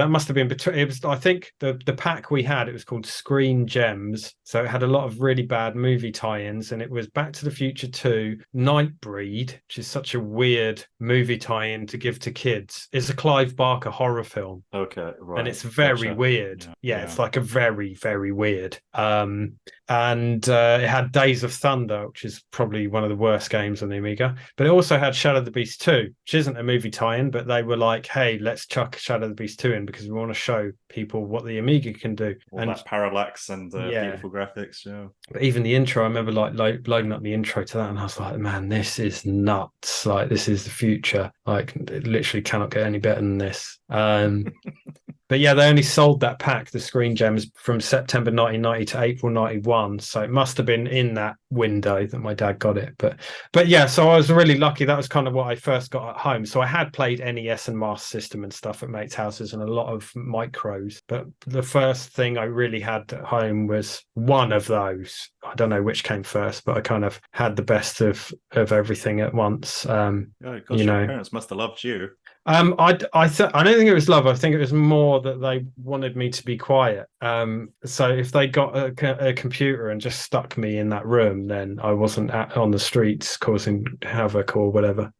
That must have been between, it was, I think the pack we had, it was called Screen Gems. So it had a lot of really bad movie tie-ins, and it was Back to the Future 2, Nightbreed, which is such a weird movie tie-in to give to kids. It's a Clive Barker horror film. Okay, right. And it's very weird. Yeah, it's like a very, very weird. And it had Days of Thunder, which is probably one of the worst games on the Amiga. But it also had Shadow of the Beast 2, which isn't a movie tie-in, but they were like, hey, let's chuck Shadow of the Beast 2 in because we want to show people what the Amiga can do. And that parallax and beautiful graphics, yeah. But even the intro, I remember like loading up the intro to that, and I was like, man, this is nuts. Like, this is the future. Like, it literally cannot get any better than this. But yeah, they only sold that pack, the Screen Gems, from September 1990 to April 91. So it must have been in that window that my dad got it. But yeah, so I was really lucky. That was kind of what I first got at home. So I had played NES and Master System and stuff at mates' houses and a lot of micros. But the first thing I really had at home was one of those. I don't know which came first, but I kind of had the best of everything at once. Gosh, your parents must have loved you. I don't think it was love. I think it was more that they wanted me to be quiet. So if they got a computer and just stuck me in that room, then I wasn't on the streets causing havoc or whatever.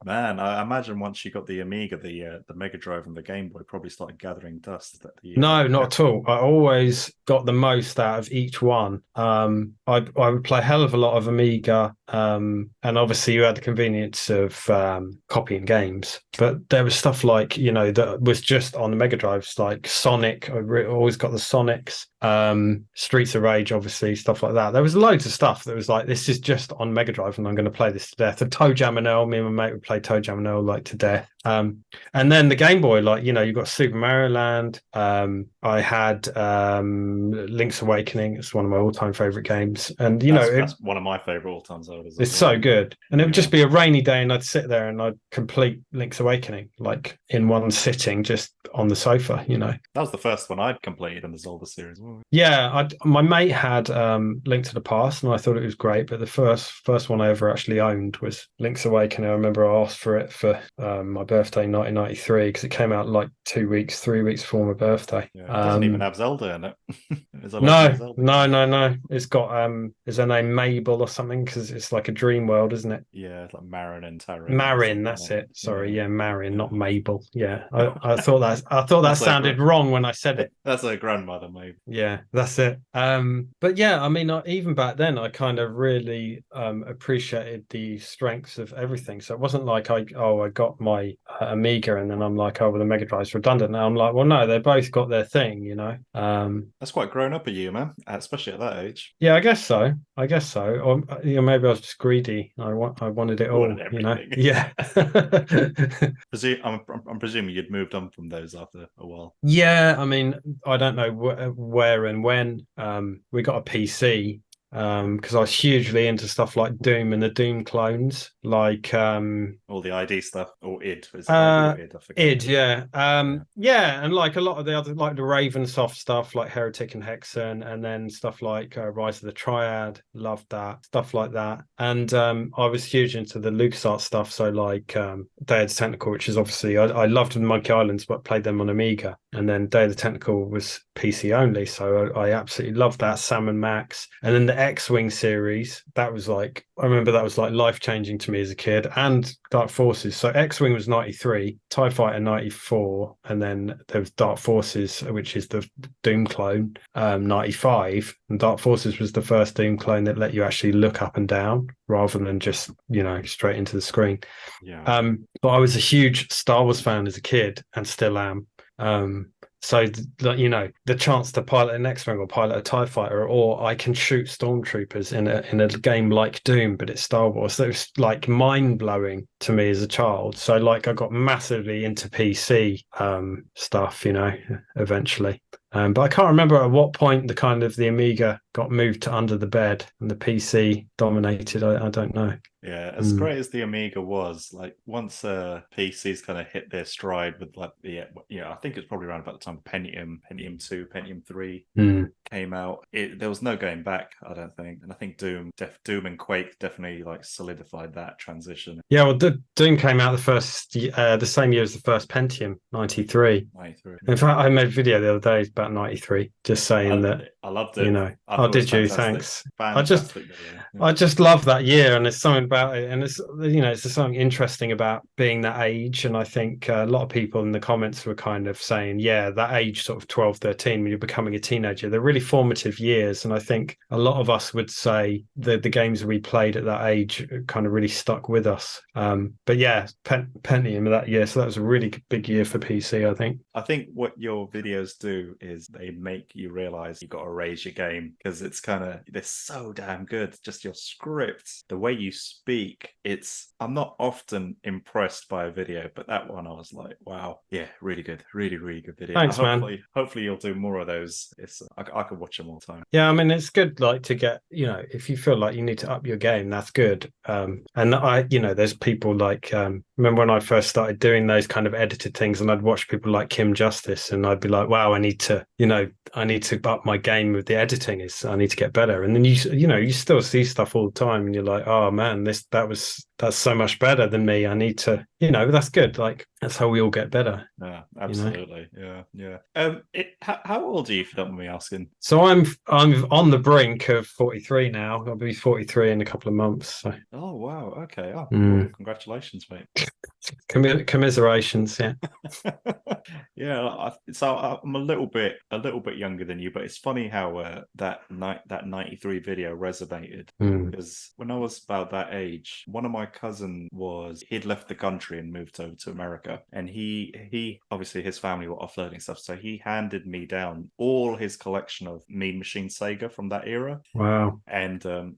Man, I imagine once you got the Amiga, the Mega Drive and the Game Boy probably started gathering dust. No, not at all. I always got the most out of each one. I would play a hell of a lot of Amiga, and obviously you had the convenience of copying games. But there was stuff like, you know, that was just on the Mega Drives, like Sonic. I always got the Sonics, Streets of Rage, obviously, stuff like that. There was loads of stuff that was like, this is just on Mega Drive and I'm going to play this to death. And Toe Jam and Earl, me and my mate would play Toe Jam and Earl like to death. And then the Game Boy, like, you know, you've got Super Mario Land. I had Link's Awakening. It's one of my all-time favorite games. And, you know, that's one of my favorite all-time Zeldas. It's so good. And it would just be a rainy day and I'd sit there and I'd complete Link's Awakening, like in one sitting, just on the sofa, you know. That was the first one I'd completed in the Zelda series. Yeah, my mate had Link to the Past and I thought it was great, but the first one I ever actually owned was Link's Awakening. I remember I asked for it for my birthday in 1993 because it came out like 3 weeks before my birthday. Yeah, it doesn't even have Zelda in it. No. It's got is her name Mabel or something, because it's like a dream world, isn't it? Yeah, it's like Marin and Tarin. Marin, that's it. Sorry, yeah, Marin, not Mabel. Yeah, I thought that sounded wrong when I said it. That's her grandmother, maybe. Yeah, that's it. But yeah, I mean, even back then, I kind of really appreciated the strengths of everything. So it wasn't like I got my Amiga and then I'm like, oh, well, the Mega Drive's redundant now. I'm like, well, no, they both got their thing, you know. That's quite grown up of you, man, especially at that age. Yeah, I guess so. Or you know, maybe I was just greedy. I wanted it all, you know. Yeah. I'm presuming you'd moved on from those after a while. Yeah, I mean, I don't know where and when. We got a PC. because I was hugely into stuff like Doom and the Doom clones, like All the ID stuff, or id, is it ID uh or id? I forget. id, yeah. Yeah. Yeah, and like a lot of the other, like the Ravensoft stuff, like Heretic and Hexen, and then stuff like Rise of the Triad, loved that, stuff like that. And I was huge into the LucasArts stuff, so like Day of the Tentacle, which is obviously I loved Monkey Islands, but played them on Amiga. And then Day of the Tentacle was PC only, so I absolutely loved that. Sam and Max, and then the X-Wing series, that was like, I remember that was like life-changing to me as a kid. And Dark Forces, so X-Wing was 93, TIE Fighter 94, and then there was Dark Forces, which is the Doom clone, 95. And Dark Forces was the first Doom clone that let you actually look up and down rather than just, straight into the screen. Yeah. But I was a huge Star Wars fan as a kid and still am. So, the chance to pilot an X-Wing or pilot a TIE fighter, or I can shoot stormtroopers in a game like Doom, but it's Star Wars. So it's like mind blowing to me as a child. So like I got massively into PC stuff, eventually. But I can't remember at what point the Amiga got moved to under the bed and the PC dominated. I don't know. Yeah, as great as the Amiga was, like once PCs kind of hit their stride with like I think it's probably around about the time Pentium 2, Pentium 3 came out. There was no going back, I don't think. And I think Doom and Quake definitely like solidified that transition. Yeah, well, Doom came out the same year as the first Pentium, 93. 93. In fact, I made a video the other day about 93, just saying that. I loved it. Oh, did you? Thanks. Fantastic I just love that year, and there's something about it, and it's just something interesting about being that age. And I think a lot of people in the comments were kind of saying, yeah, that age, sort of 12, 13, when you're becoming a teenager, they're really formative years. And I think a lot of us would say the games we played at that age kind of really stuck with us. But yeah, Pentium that year, so that was a really big year for PC, I think. I think what your videos do is they make you realize you got to raise your game, because it's they're so damn good. Just your scripts, the way you speak. I'm not often impressed by a video, but that one I was like, wow, yeah, really good, really, really good video. Thanks, man. Hopefully you'll do more of those. I could watch them all the time. Yeah, I mean, it's good, like, to get, if you feel like you need to up your game, that's good. And there's people like, remember when I first started doing those kind of edited things, and I'd watch people like Kim Justice, and I'd be like, wow, I need to up my game with the editing. I need to get better. And then you still see stuff all the time, and you're like, oh man, that's so much better than me. I need to, that's good. Like, that's how we all get better. Yeah, absolutely. Yeah. How old are you, if you don't mind me asking? So I'm on the brink of 43 now. I'll be 43 in a couple of months. So. Oh wow. Okay. Oh, well, congratulations, mate. Commiserations. Yeah. Yeah. So I'm a little bit younger than you, but it's funny how that 93 video resonated, because when I was about that age, one of my cousins he'd left the country and moved over to America, and he obviously, his family were offloading stuff, so he handed me down all his collection of Mean Machine Sega from that era. Wow. And a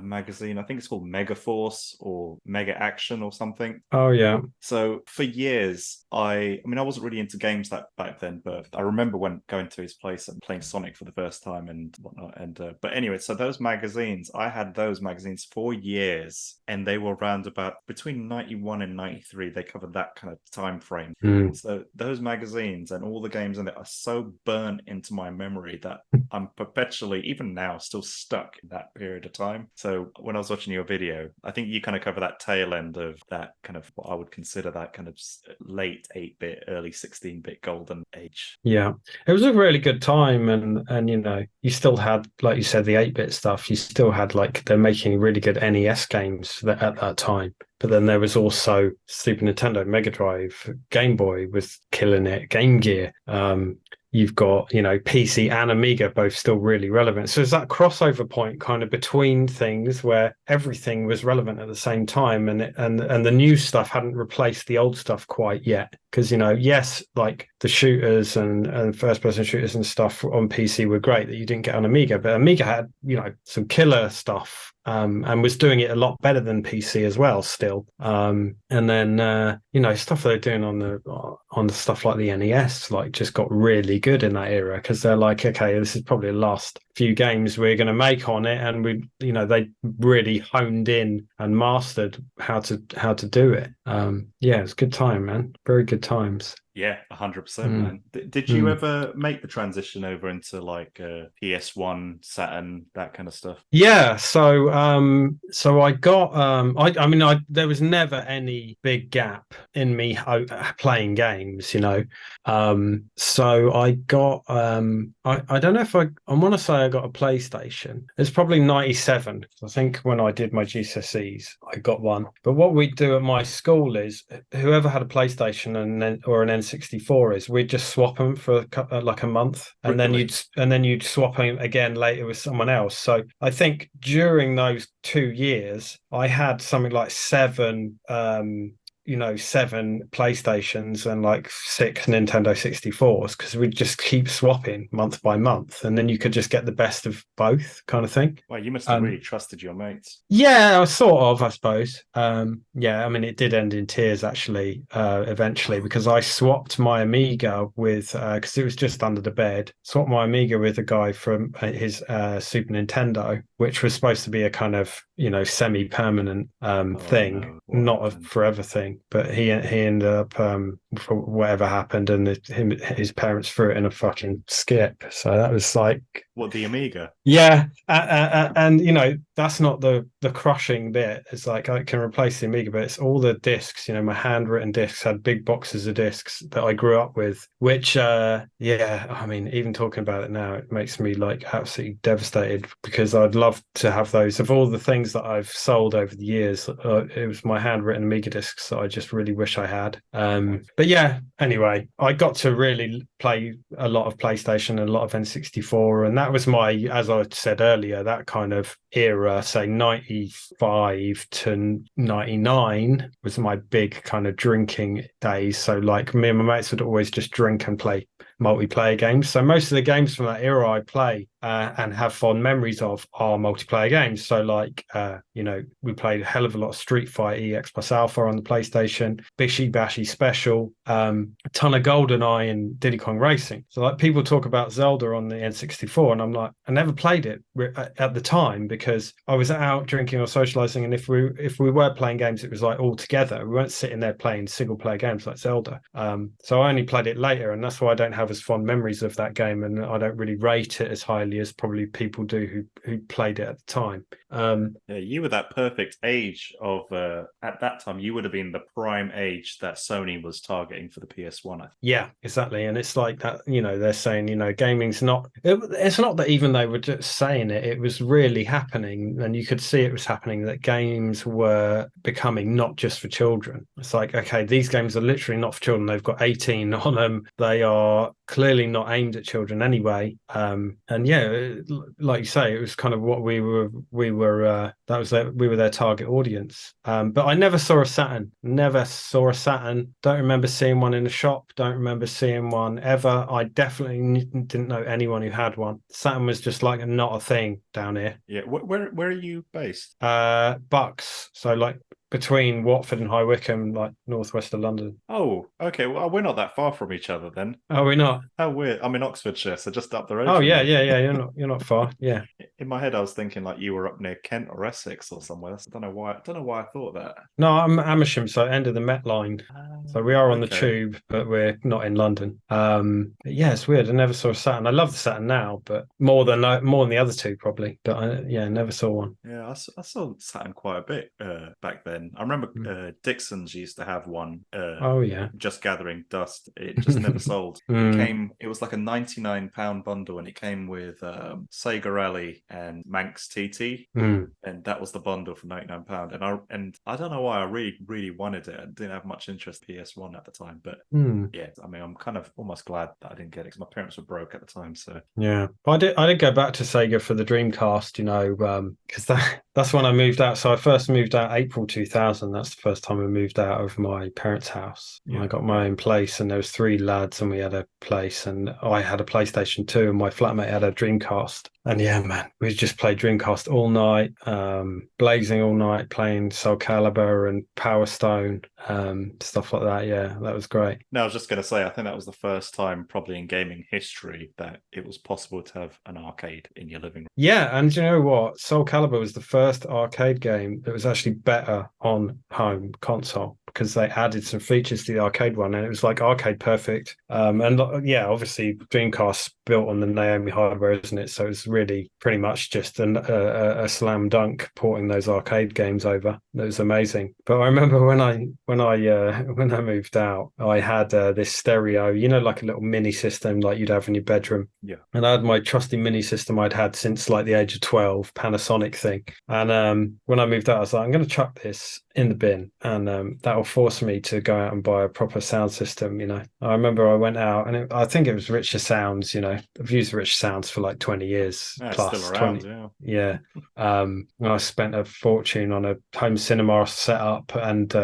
magazine, I think it's called Mega Force or Mega Action or something. Oh yeah. So for years, I wasn't really into games back then, but I remember when going to his place and playing Sonic for the first time and whatnot. And but anyway, so those magazines, I had those magazines for years, and they were around about between 91 and 93. They covered that kind of time frame. So those magazines and all the games in it are so burnt into my memory that I'm perpetually, even now, still stuck in that period of time. So when I was watching your video, I think you kind of cover that tail end of that kind of what I would consider that kind of late 8-bit, early 16-bit golden age. Yeah, it was a really good time, and you still had, like you said, the 8-bit stuff. You still had, like, they're making really good NES games at that time. But then there was also Super Nintendo, Mega Drive, Game Boy was killing it, Game Gear. You've got, PC and Amiga both still really relevant. So it's that crossover point kind of between things where everything was relevant at the same time, and the new stuff hadn't replaced the old stuff quite yet. Because, yes, like the shooters and first-person shooters and stuff on PC were great that you didn't get on Amiga, but Amiga had, some killer stuff, and was doing it a lot better than PC as well still. And then, stuff they're doing on the stuff like the NES, like, just got really good in that era, because they're like, okay, this is probably the last few games we're going to make on it, and we, they really honed in and mastered how to do it. Yeah, it's a good time, man. Very good times. Yeah, 100%, man. Did you Mm. ever make the transition over into like PS1, Saturn, that kind of stuff? Yeah, so I got I mean there was never any big gap in me playing games, so I got I don't know if I want to say I got a PlayStation. It's probably 97. I think when I did my GCSEs I got one. But what we do at my school is whoever had a PlayStation or an N64 is we'd just swap them for like a month, and Really? then you'd swap them again later with someone else. So I think during those 2 years, I had something like seven PlayStations and like 6 Nintendo 64s, because we'd just keep swapping month by month, and then you could just get the best of both, kind of thing. Well, you must have really trusted your mates. Yeah, sort of, I suppose. Yeah, I mean, it did end in tears actually, eventually, because I swapped my Amiga with, because it was just under the bed, swapped my Amiga with a guy from his Super Nintendo, which was supposed to be a kind of, semi-permanent thing, No. not Happened? a forever thing. But he ended up, for whatever happened, and his parents threw it in a fucking skip. So that was like, What, the Amiga? yeah, and that's not the crushing bit. It's like I can replace the Amiga, but it's all the discs. My handwritten discs had big boxes of discs that I grew up with. Which, yeah, I mean, even talking about it now, it makes me like absolutely devastated, because I'd love to have those. Of all the things that I've sold over the years, it was my handwritten Amiga discs that I just really wish I had. But yeah, anyway, I got to really play a lot of PlayStation and a lot of N64, and that was my, as I said earlier, that kind of era, say 95 to 99 was my big kind of drinking days. So like me and my mates would always just drink and play multiplayer games. So most of the games from that era I play and have fond memories of are multiplayer games. So like, we played a hell of a lot of Street Fighter EX plus Alpha on the PlayStation, Bishy Bashy Special, a ton of GoldenEye and Diddy Kong Racing. So like people talk about Zelda on the N64, and I'm like, I never played it at the time because I was out drinking or socializing, and if we were playing games, it was like all together. We weren't sitting there playing single player games like Zelda. So I only played it later, and that's why I don't have as fond memories of that game, and I don't really rate it as highly as probably people do who played it at the time. Yeah, you were that perfect age of at that time. You would have been the prime age that Sony was targeting for the PS1. Yeah, exactly. And it's like that, they're saying, gaming's not, it's not that even they were just saying it, it was really happening. And you could see it was happening, that games were becoming not just for children. It's like, okay, these games are literally not for children. They've got 18 on them. They are clearly not aimed at children anyway. And yeah, like you say, it was kind of what we were we were their target audience. But I never saw a Saturn. Don't remember seeing one in a shop. Don't remember seeing one ever. I definitely didn't know anyone who had one. Saturn was just like not a thing down here. Yeah, where are you based? Bucks. So like between Watford and High Wycombe, like northwest of London. Oh, okay. Well, we're not that far from each other then. Oh, we're not. How weird. I'm in Oxfordshire, so just up the road. Oh from yeah, you. yeah. You're not far. Yeah. In my head, I was thinking like you were up near Kent or Essex or somewhere. I don't know why. I don't know why I thought that. No, I'm Amersham, so end of the Met line. So we are on the tube, but we're not in London. Yeah, it's weird. I never saw a Saturn. I love the Saturn now, but more than the other two probably. But I never saw one. Yeah, I saw Saturn quite a bit back then. I remember Dixon's used to have one. Oh yeah, just gathering dust. It just never sold. It was like a £99 bundle, and it came with Sega Rally and Manx TT, and that was the bundle for £99. And I don't know why I really wanted it. I didn't have much interest in PS1 at the time, but yeah, I mean, I'm kind of almost glad that I didn't get it because my parents were broke at the time. So yeah, but I did go back to Sega for the Dreamcast, because that's when I moved out. So I first moved out April 2000. That's the first time I moved out of my parents' house. Yeah, I got my own place, and there was 3 lads, and we had a place, and I had a PlayStation 2, and my flatmate had a Dreamcast. And yeah, man, we just played Dreamcast all night, blazing all night, playing Soul Calibur and Power Stone, stuff like that. Yeah, that was great. No, I was just going to say, I think that was the first time, probably in gaming history, that it was possible to have an arcade in your living room. Yeah, and you know what? Soul Calibur was the first arcade game that was actually better on home console because they added some features to the arcade one, and it was like arcade perfect. And yeah, obviously Dreamcast built on the Naomi hardware, isn't it? So it's really pretty much just a slam dunk porting those arcade games over. It was amazing. But I remember when I moved out, I had this stereo, you know, like a little mini system like you'd have in your bedroom. Yeah. And I had my trusty mini system I'd had since like the age of 12, Panasonic thing. And when I moved out, I was like, I'm going to chuck this in the bin, and that'll force me to go out and buy a proper sound system. You know, I remember I went out, and I think it was Richer Sounds. You know, I've used Richer Sounds for like 20 years plus. Still around, 20, yeah. And I spent a fortune on a home cinema setup and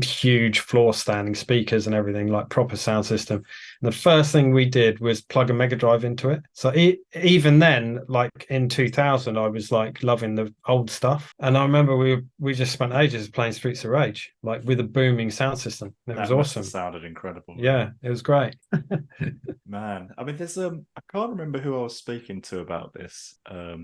huge floor standing speakers and everything, like proper sound system. And the first thing we did was plug a Mega Drive into it. So even then, like in 2000, I was like loving the old stuff. And I remember we just spent ages playing Streets of Rage, like with a booming sound system. It was awesome. Sounded incredible. Yeah, it was great. Man, I mean, there's I can't remember who I was speaking to about this,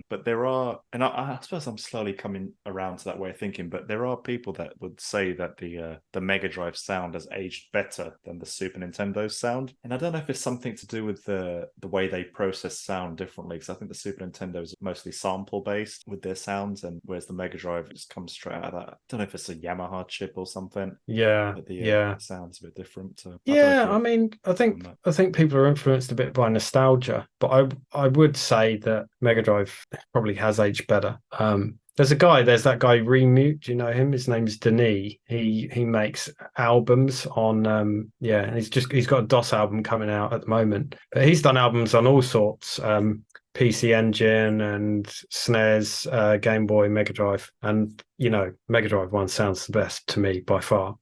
but there are, and I suppose I'm slowly coming around to that way of thinking, but there are people that would say that the Mega Drive sound has aged better than the Super Nintendo's sound, and I don't know if it's something to do with the way they process sound differently, because I think the Super Nintendo is mostly sample based with their sounds, and whereas the Mega Drive just comes straight out of that. I don't know if it's a Yamaha chip or something. Yeah, but the sound's a bit different. So I mean, I think people are influenced a bit by nostalgia, but I would say that Mega Drive probably has aged better. There's that guy Remute. Do you know him? His name's Denis. He makes albums on and he's got a DOS album coming out at the moment. But he's done albums on all sorts. PC Engine and SNES, Game Boy, Mega Drive, and you know, Mega Drive 1 sounds the best to me by far.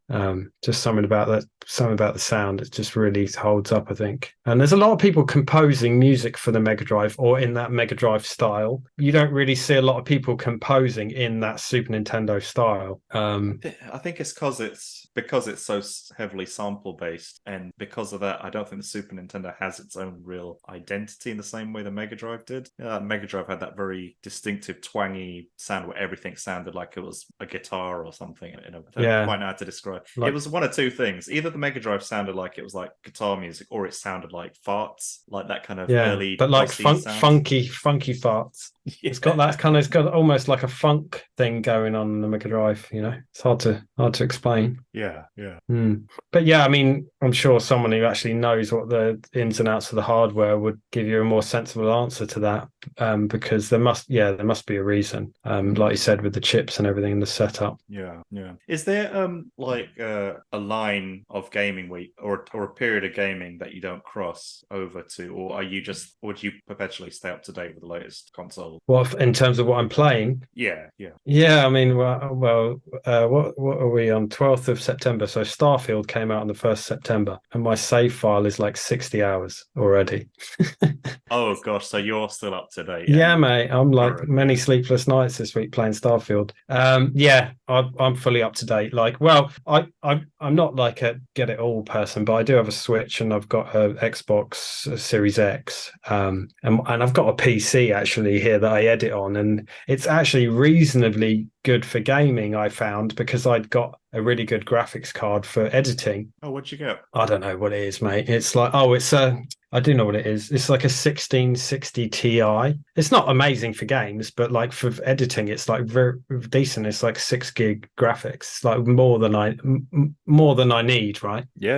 Just something about the sound, it just really holds up, I think. And there's a lot of people composing music for the Mega Drive or in that Mega Drive style. You don't really see a lot of people composing in that Super Nintendo style. I think it's because it's so heavily sample based, and because of that, I don't think the Super Nintendo has its own real identity in the same way the Mega Drive did. Mega Drive had that very distinctive twangy sound where everything sounded like it was a guitar or something. You know, I don't quite know how to describe. It was one of two things: either the Mega Drive sounded like it was like guitar music, or it sounded like farts, like that kind of early, but like funky farts. Yeah. It's got almost like a funk thing going on in the Mega Drive. You know, it's hard to explain. Yeah. But yeah, I mean, I'm sure someone who actually knows what the ins and outs of the hardware would give you a more sensible answer to that, because there must be a reason, like you said, with the chips and everything in the setup. Yeah. Is there like a line of gaming or a period of gaming that you don't cross over to, or do you perpetually stay up to date with the latest console? Well, in terms of what I'm playing, yeah. I mean, what are we on 12th of September? So Starfield came out on the 1st September, and my save file is like 60 hours already. Oh gosh, so you're still up to date? Yeah, mate. I'm like many sleepless nights this week playing Starfield. I'm fully up to date. Like, well, I'm not like a get it all person, but I do have a Switch and I've got a Xbox Series X, and I've got a PC actually here that I edit on, and it's actually reasonably good for gaming, I found, because I'd got a really good graphics card for editing. Oh, what'd you get? I don't know what it is, mate. It's like, I do know what it is. It's like a 1660 Ti. It's not amazing for games, but like for editing, it's like very decent. It's like 6 gig graphics. It's like more than I need, right? Yeah.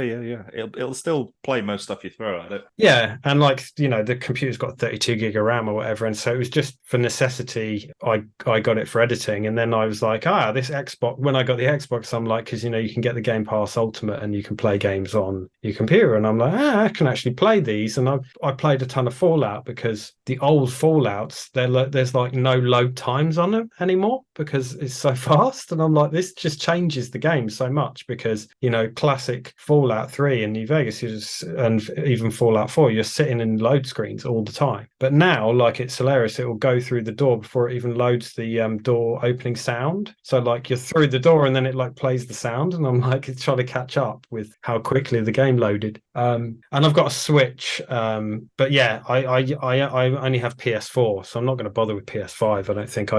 It'll still play most stuff you throw at it. Yeah, and like, you know, the computer's got 32 gig of RAM or whatever, and so it was just for necessity. I got it for editing, and then I was like, this Xbox. When I got the Xbox, I'm like, because you know you can get the Game Pass Ultimate and you can play games on your computer, and I'm like, I can actually play these these, and I played a ton of Fallout because the old Fallouts, there's like no load times on them anymore because it's so fast. And I'm like, this just changes the game so much because, you know, classic Fallout 3 in New Vegas, and even Fallout 4, you're sitting in load screens all the time. But now, like, it's hilarious. It will go through the door before it even loads the door opening sound. So like you're through the door and then it like plays the sound, and I'm like, it's trying to catch up with how quickly the game loaded. And I've got a Switch, but yeah, I only have PS4, so I'm not going to bother with PS5. I don't think.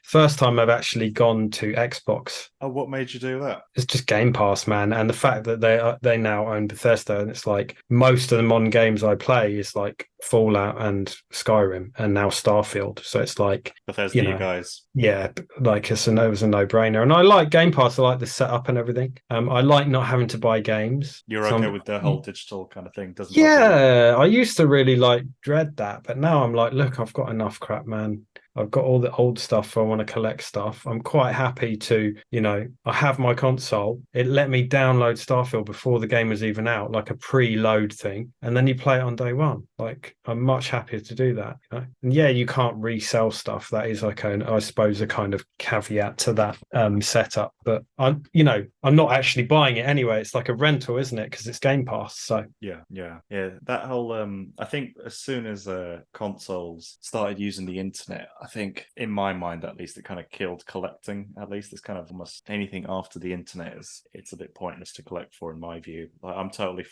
First time I've actually gone to Xbox. Oh, what made you do that? It's just Game Pass, man, and the fact that they now own Bethesda, and it's like most of the modern games I play is like Fallout and Skyrim, and now Starfield. So it's like Bethesda, you guys. Yeah, like it was a no-brainer, and I like Game Pass. I like the setup and everything. I like not having to buy games. You're okay with the whole digital kind of thing, doesn't? Yeah, I used to really like dread that, but now I'm like, look, I've got enough crap, man. I've got all the old stuff. I want to collect stuff. I'm quite happy to, you know, I have my console. It let me download Starfield before the game was even out, like a pre-load thing. And then you play it on day one. Like, I'm much happier to do that. You know? And yeah, you can't resell stuff. That is like, I suppose, a kind of caveat to that setup. But I'm not actually buying it anyway. It's like a rental, isn't it? Because it's Game Pass. So yeah. That whole, I think as soon as consoles started using the internet, I think in my mind, at least, it kind of killed collecting. At least it's kind of almost anything after the internet it's a bit pointless to collect for, in my view. Like, I'm totally,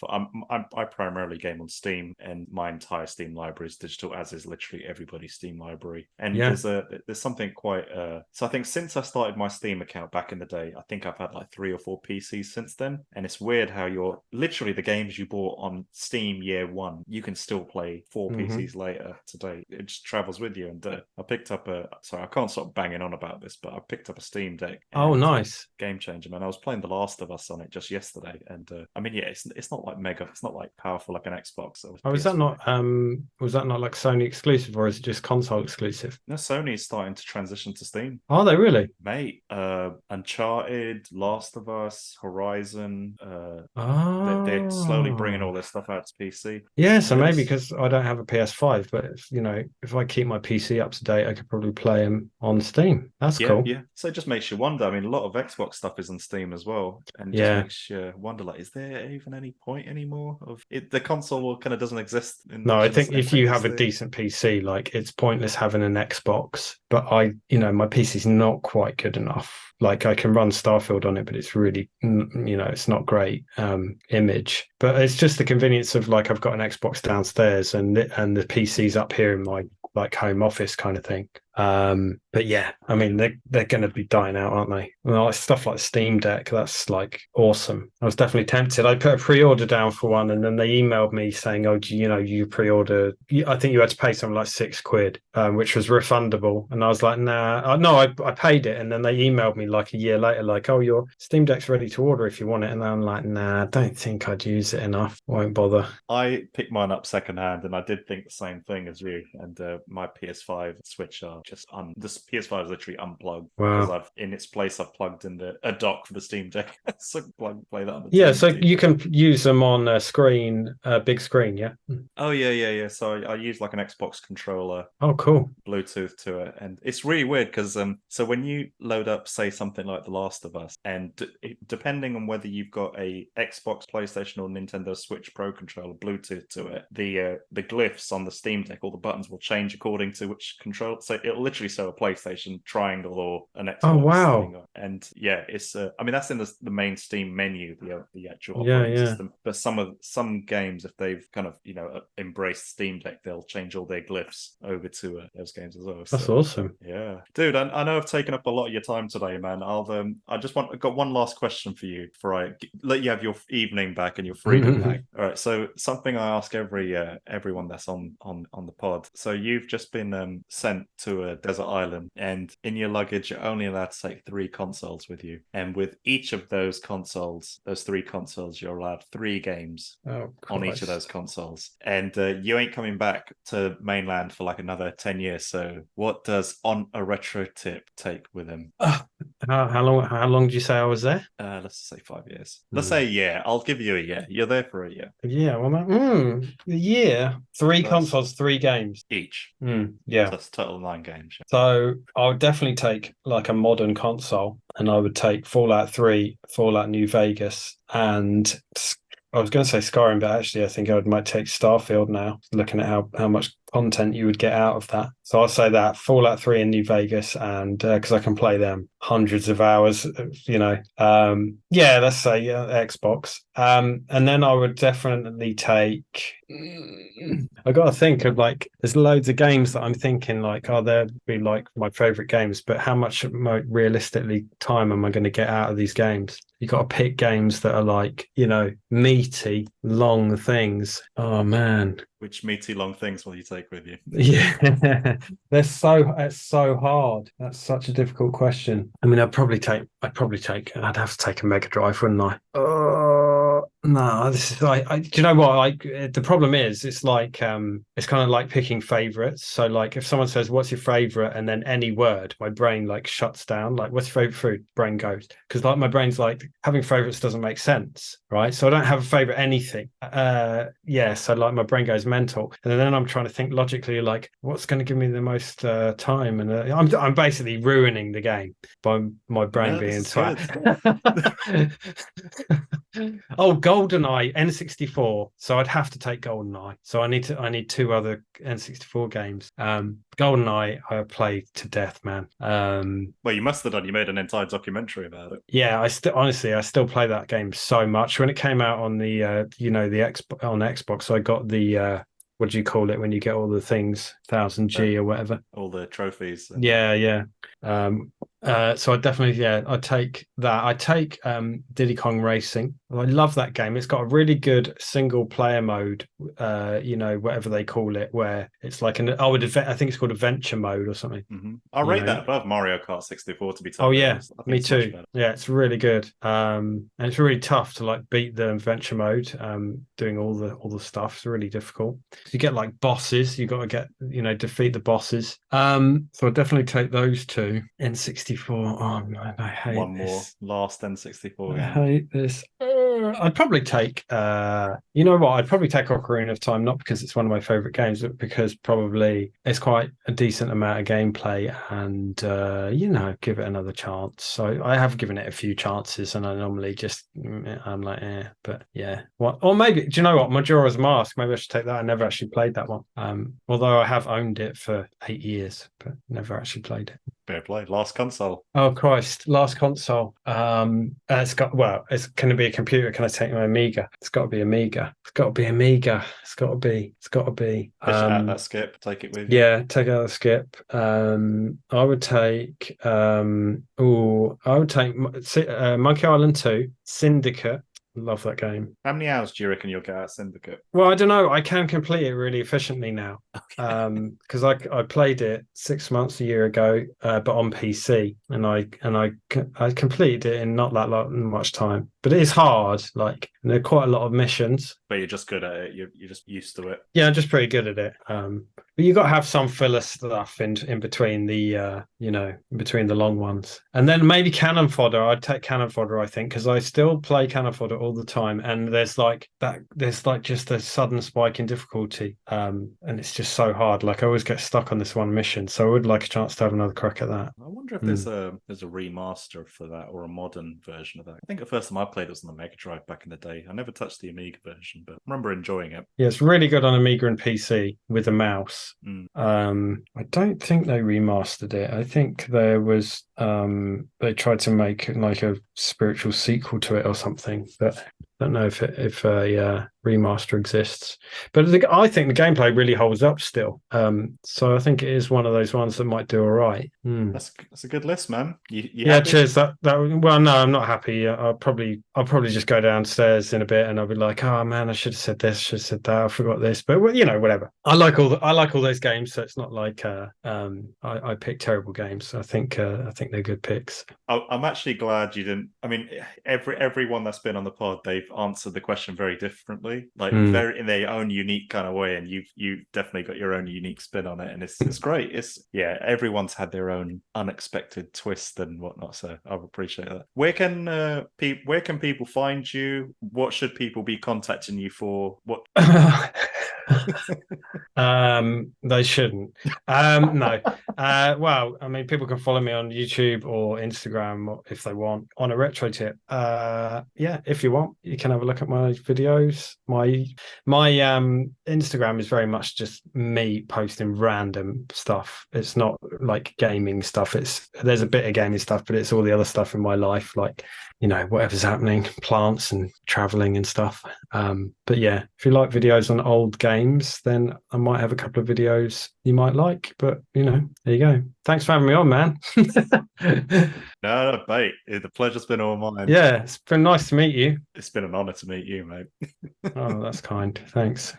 I primarily game on Steam, and my entire Steam library is digital, as is literally everybody's Steam library. And there's something quite, so I think since I started my Steam account back in the day, I think I've had like 3 or 4 PCs since then. And it's weird how you're literally the games you bought on Steam year one, you can still play 4 PCs later today. It just travels with you. And I picked up sorry, I can't stop banging on about this, but I picked up a Steam Deck. Oh, nice. Game changer, man. I was playing The Last of Us on it just yesterday, and I mean, yeah, it's not like mega, it's not like powerful like an Xbox. Was that not like Sony exclusive, or is it just console exclusive? No, Sony's starting to transition to Steam. Are they really? Mate, Uncharted, Last of Us, Horizon, they're slowly bringing all this stuff out to PC. Yeah, so maybe because I don't have a PS5, but if I keep my PC up to date, I could probably play them on Steam. That's cool. Yeah. So it just makes you wonder. I mean, a lot of Xbox stuff is on Steam as well, and it just makes you wonder, like, is there even any point anymore of it? The console kind of doesn't exist. No, I think if you have a decent PC, like, it's pointless having an Xbox. But my PC's not quite good enough. Like, I can run Starfield on it, but it's really, it's not great image. But it's just the convenience of, like, I've got an Xbox downstairs and the PC's up here in my like home office kind of thing. But yeah, I mean, they're going to be dying out, aren't they? Like stuff like Steam Deck, that's like awesome. I was definitely tempted. I put a pre-order down for one, and then they emailed me saying, "Oh, you pre-order? I think you had to pay something like £6, which was refundable." And I was like, "Nah, no, I paid it." And then they emailed me like a year later, like, "Oh, your Steam Deck's ready to order if you want it." And I'm like, "Nah, I don't think I'd use it enough. Won't bother." I picked mine up secondhand, and I did think the same thing as you. And my PS5 Switch are just this PS5 is literally unplugged. Wow. Because in its place I've plugged in a dock for the Steam Deck, so play that on the TV. So you can use them on a screen, big screen, yeah. Oh yeah. So I use like an Xbox controller. Oh, cool. Bluetooth to it, and it's really weird because so when you load up, say, something like The Last of Us, and depending on whether you've got a Xbox, PlayStation, or Nintendo Switch Pro controller Bluetooth to it, the glyphs on the Steam Deck, all the buttons will change according to which controller. So it'll literally show a PlayStation triangle or an Xbox. Oh wow! And yeah, it's I mean, that's in the main Steam menu, the actual operating system. But some games, if they've kind of embraced Steam Deck, they'll change all their glyphs over to those games as well. That's awesome. Yeah, dude, I know I've taken up a lot of your time today, man. I've got one last question for you before I let you have your evening back and your freedom back. All right, so something I ask everyone that's on the pod. So you've just been sent to to a desert island, and in your luggage, you're only allowed to take 3 consoles with you. And with each of those consoles, those 3 consoles, you're allowed 3 games on each of those consoles. And you ain't coming back to mainland for like another 10 years. So what does On a Retro Tip take with him? How long do you say I was there? Let's say 5 years. Let's say a year. I'll give you a year. You're there for a year. Yeah, well, a year. 3 consoles, 3 games each. Yeah, so that's total 9 games. So I would definitely take like a modern console, and I would take Fallout 3, Fallout New Vegas, and I was going to say Skyrim, but actually I think might take Starfield now, looking at how much content you would get out of that. So I'll say that Fallout 3 and New Vegas, and because I can play them hundreds of hours, let's say Xbox. And then I would definitely take. I got to think of like, there's loads of games that I'm thinking like, they'd be like my favorite games, but how much realistically time am I going to get out of these games? You got to pick games that are like, meaty, long things. Oh man. Which meaty long things will you take with you? Yeah, it's so hard. That's such a difficult question. I mean, I'd have to take a Mega Drive, wouldn't I? No, this is like, do you know what? Like, the problem is, it's like, it's kind of like picking favorites. So, like, if someone says, "What's your favorite?" and then any word, my brain like shuts down. Like, "What's your favorite food?" Brain goes, because like my brain's like, having favorites doesn't make sense, right? So I don't have a favorite anything. So like my brain goes mental, and then I'm trying to think logically, like, what's going to give me the most time? And I'm basically ruining the game by my brain being tired. Oh, GoldenEye N64. So I'd have to take GoldenEye. So I need 2 other N64 games. GoldenEye I played to death, man. Well, you must have done. You made an entire documentary about it. Yeah, I still play that game so much. When it came out on the on Xbox, I got the what do you call it when you get all the things, 1000G or whatever, all the trophies. Yeah. So I definitely, I'd take that. I'd take Diddy Kong Racing. I love that game. It's got a really good single player mode, whatever they call it, where it's like I think it's called adventure mode or something. Mm-hmm. I'll rate that above Mario Kart 64 to be tough. Oh yeah, me too. Yeah, it's really good. And it's really tough to like beat the adventure mode, doing all the stuff. It's really difficult. You get like bosses, you got to get, defeat the bosses. So I'd definitely take those 2. N64. Oh man, I hate one this. more last N64 game. I hate this. I'd probably take you know what, I'd probably take Ocarina of Time, not because it's one of my favorite games, but because probably it's quite a decent amount of gameplay, and give it another chance. So I have given it a few chances, and I normally just I'm like but yeah, what, or maybe, do you know what, Majora's Mask, maybe I should take that. I never actually played that one, although I have owned it for 8 years, but never actually played it. Fair play. Last console. Oh Christ, last console. It's going to be a computer. Can I take my Amiga? It's got to be Amiga. It's got to be Amiga. It's got to be. Fish out that skip. Take it with you. Yeah, take out the skip. I would take. Monkey Island 2, Syndicate. Love that game. How many hours do you reckon you'll get out of Syndicate? Well, I don't know. I can complete it really efficiently now. Because I played it 6 months, a year ago, but on PC, and I completed it in not that much time. But it is hard. Like, there are quite a lot of missions. But you're just good at it. You're just used to it. Yeah, I'm just pretty good at it. But you got to have some filler stuff in between the in between the long ones, and then maybe Cannon Fodder. I'd take Cannon Fodder, I think, because I still play Cannon Fodder all the time, and there's just a sudden spike in difficulty, and it's just so hard. Like, I always get stuck on this one mission, so I would like a chance to have another crack at that. I wonder if there's a remaster for that, or a modern version of that. I think the first time I played it was on the Mega Drive back in the day. I never touched the Amiga version, but I remember enjoying it. Yeah, it's really good on Amiga and PC with a mouse. I don't think they remastered it. I think there was they tried to make like a spiritual sequel to it or something, but I don't know if remaster exists. But I think the gameplay really holds up still. So I think it is one of those ones that might do all right. That's a good list, man. You Yeah, happy? cheers. Well, no, I'm not happy. I'll probably just go downstairs in a bit, and I'll be like, oh man, I should have said this, should have said that, I forgot this. But well, whatever. I like all those games, so it's not like I pick terrible games. I think they're good picks. I'm actually glad you didn't. I mean, everyone that's been on the pod, they've answered the question very differently, like very in their own unique kind of way, and you definitely got your own unique spin on it, and it's great. Everyone's had their own unexpected twist and whatnot, so I appreciate that. Where can people find you? What should people be contacting you for? What? They shouldn't. No. Well, I mean, people can follow me on YouTube or Instagram if they want on a retro tip. Yeah, if you want, you can have a look at my videos. My Instagram is very much just me posting random stuff. It's not like gaming stuff. There's a bit of gaming stuff, but it's all the other stuff in my life, like whatever's happening, plants and traveling and stuff. But yeah, if you like videos on old games, then I might have a couple of videos you might like. But there you go. Thanks for having me on, man. No, mate. The pleasure's been all mine. Yeah, it's been nice to meet you. It's been an honor to meet you, mate. Oh, that's kind. Thanks.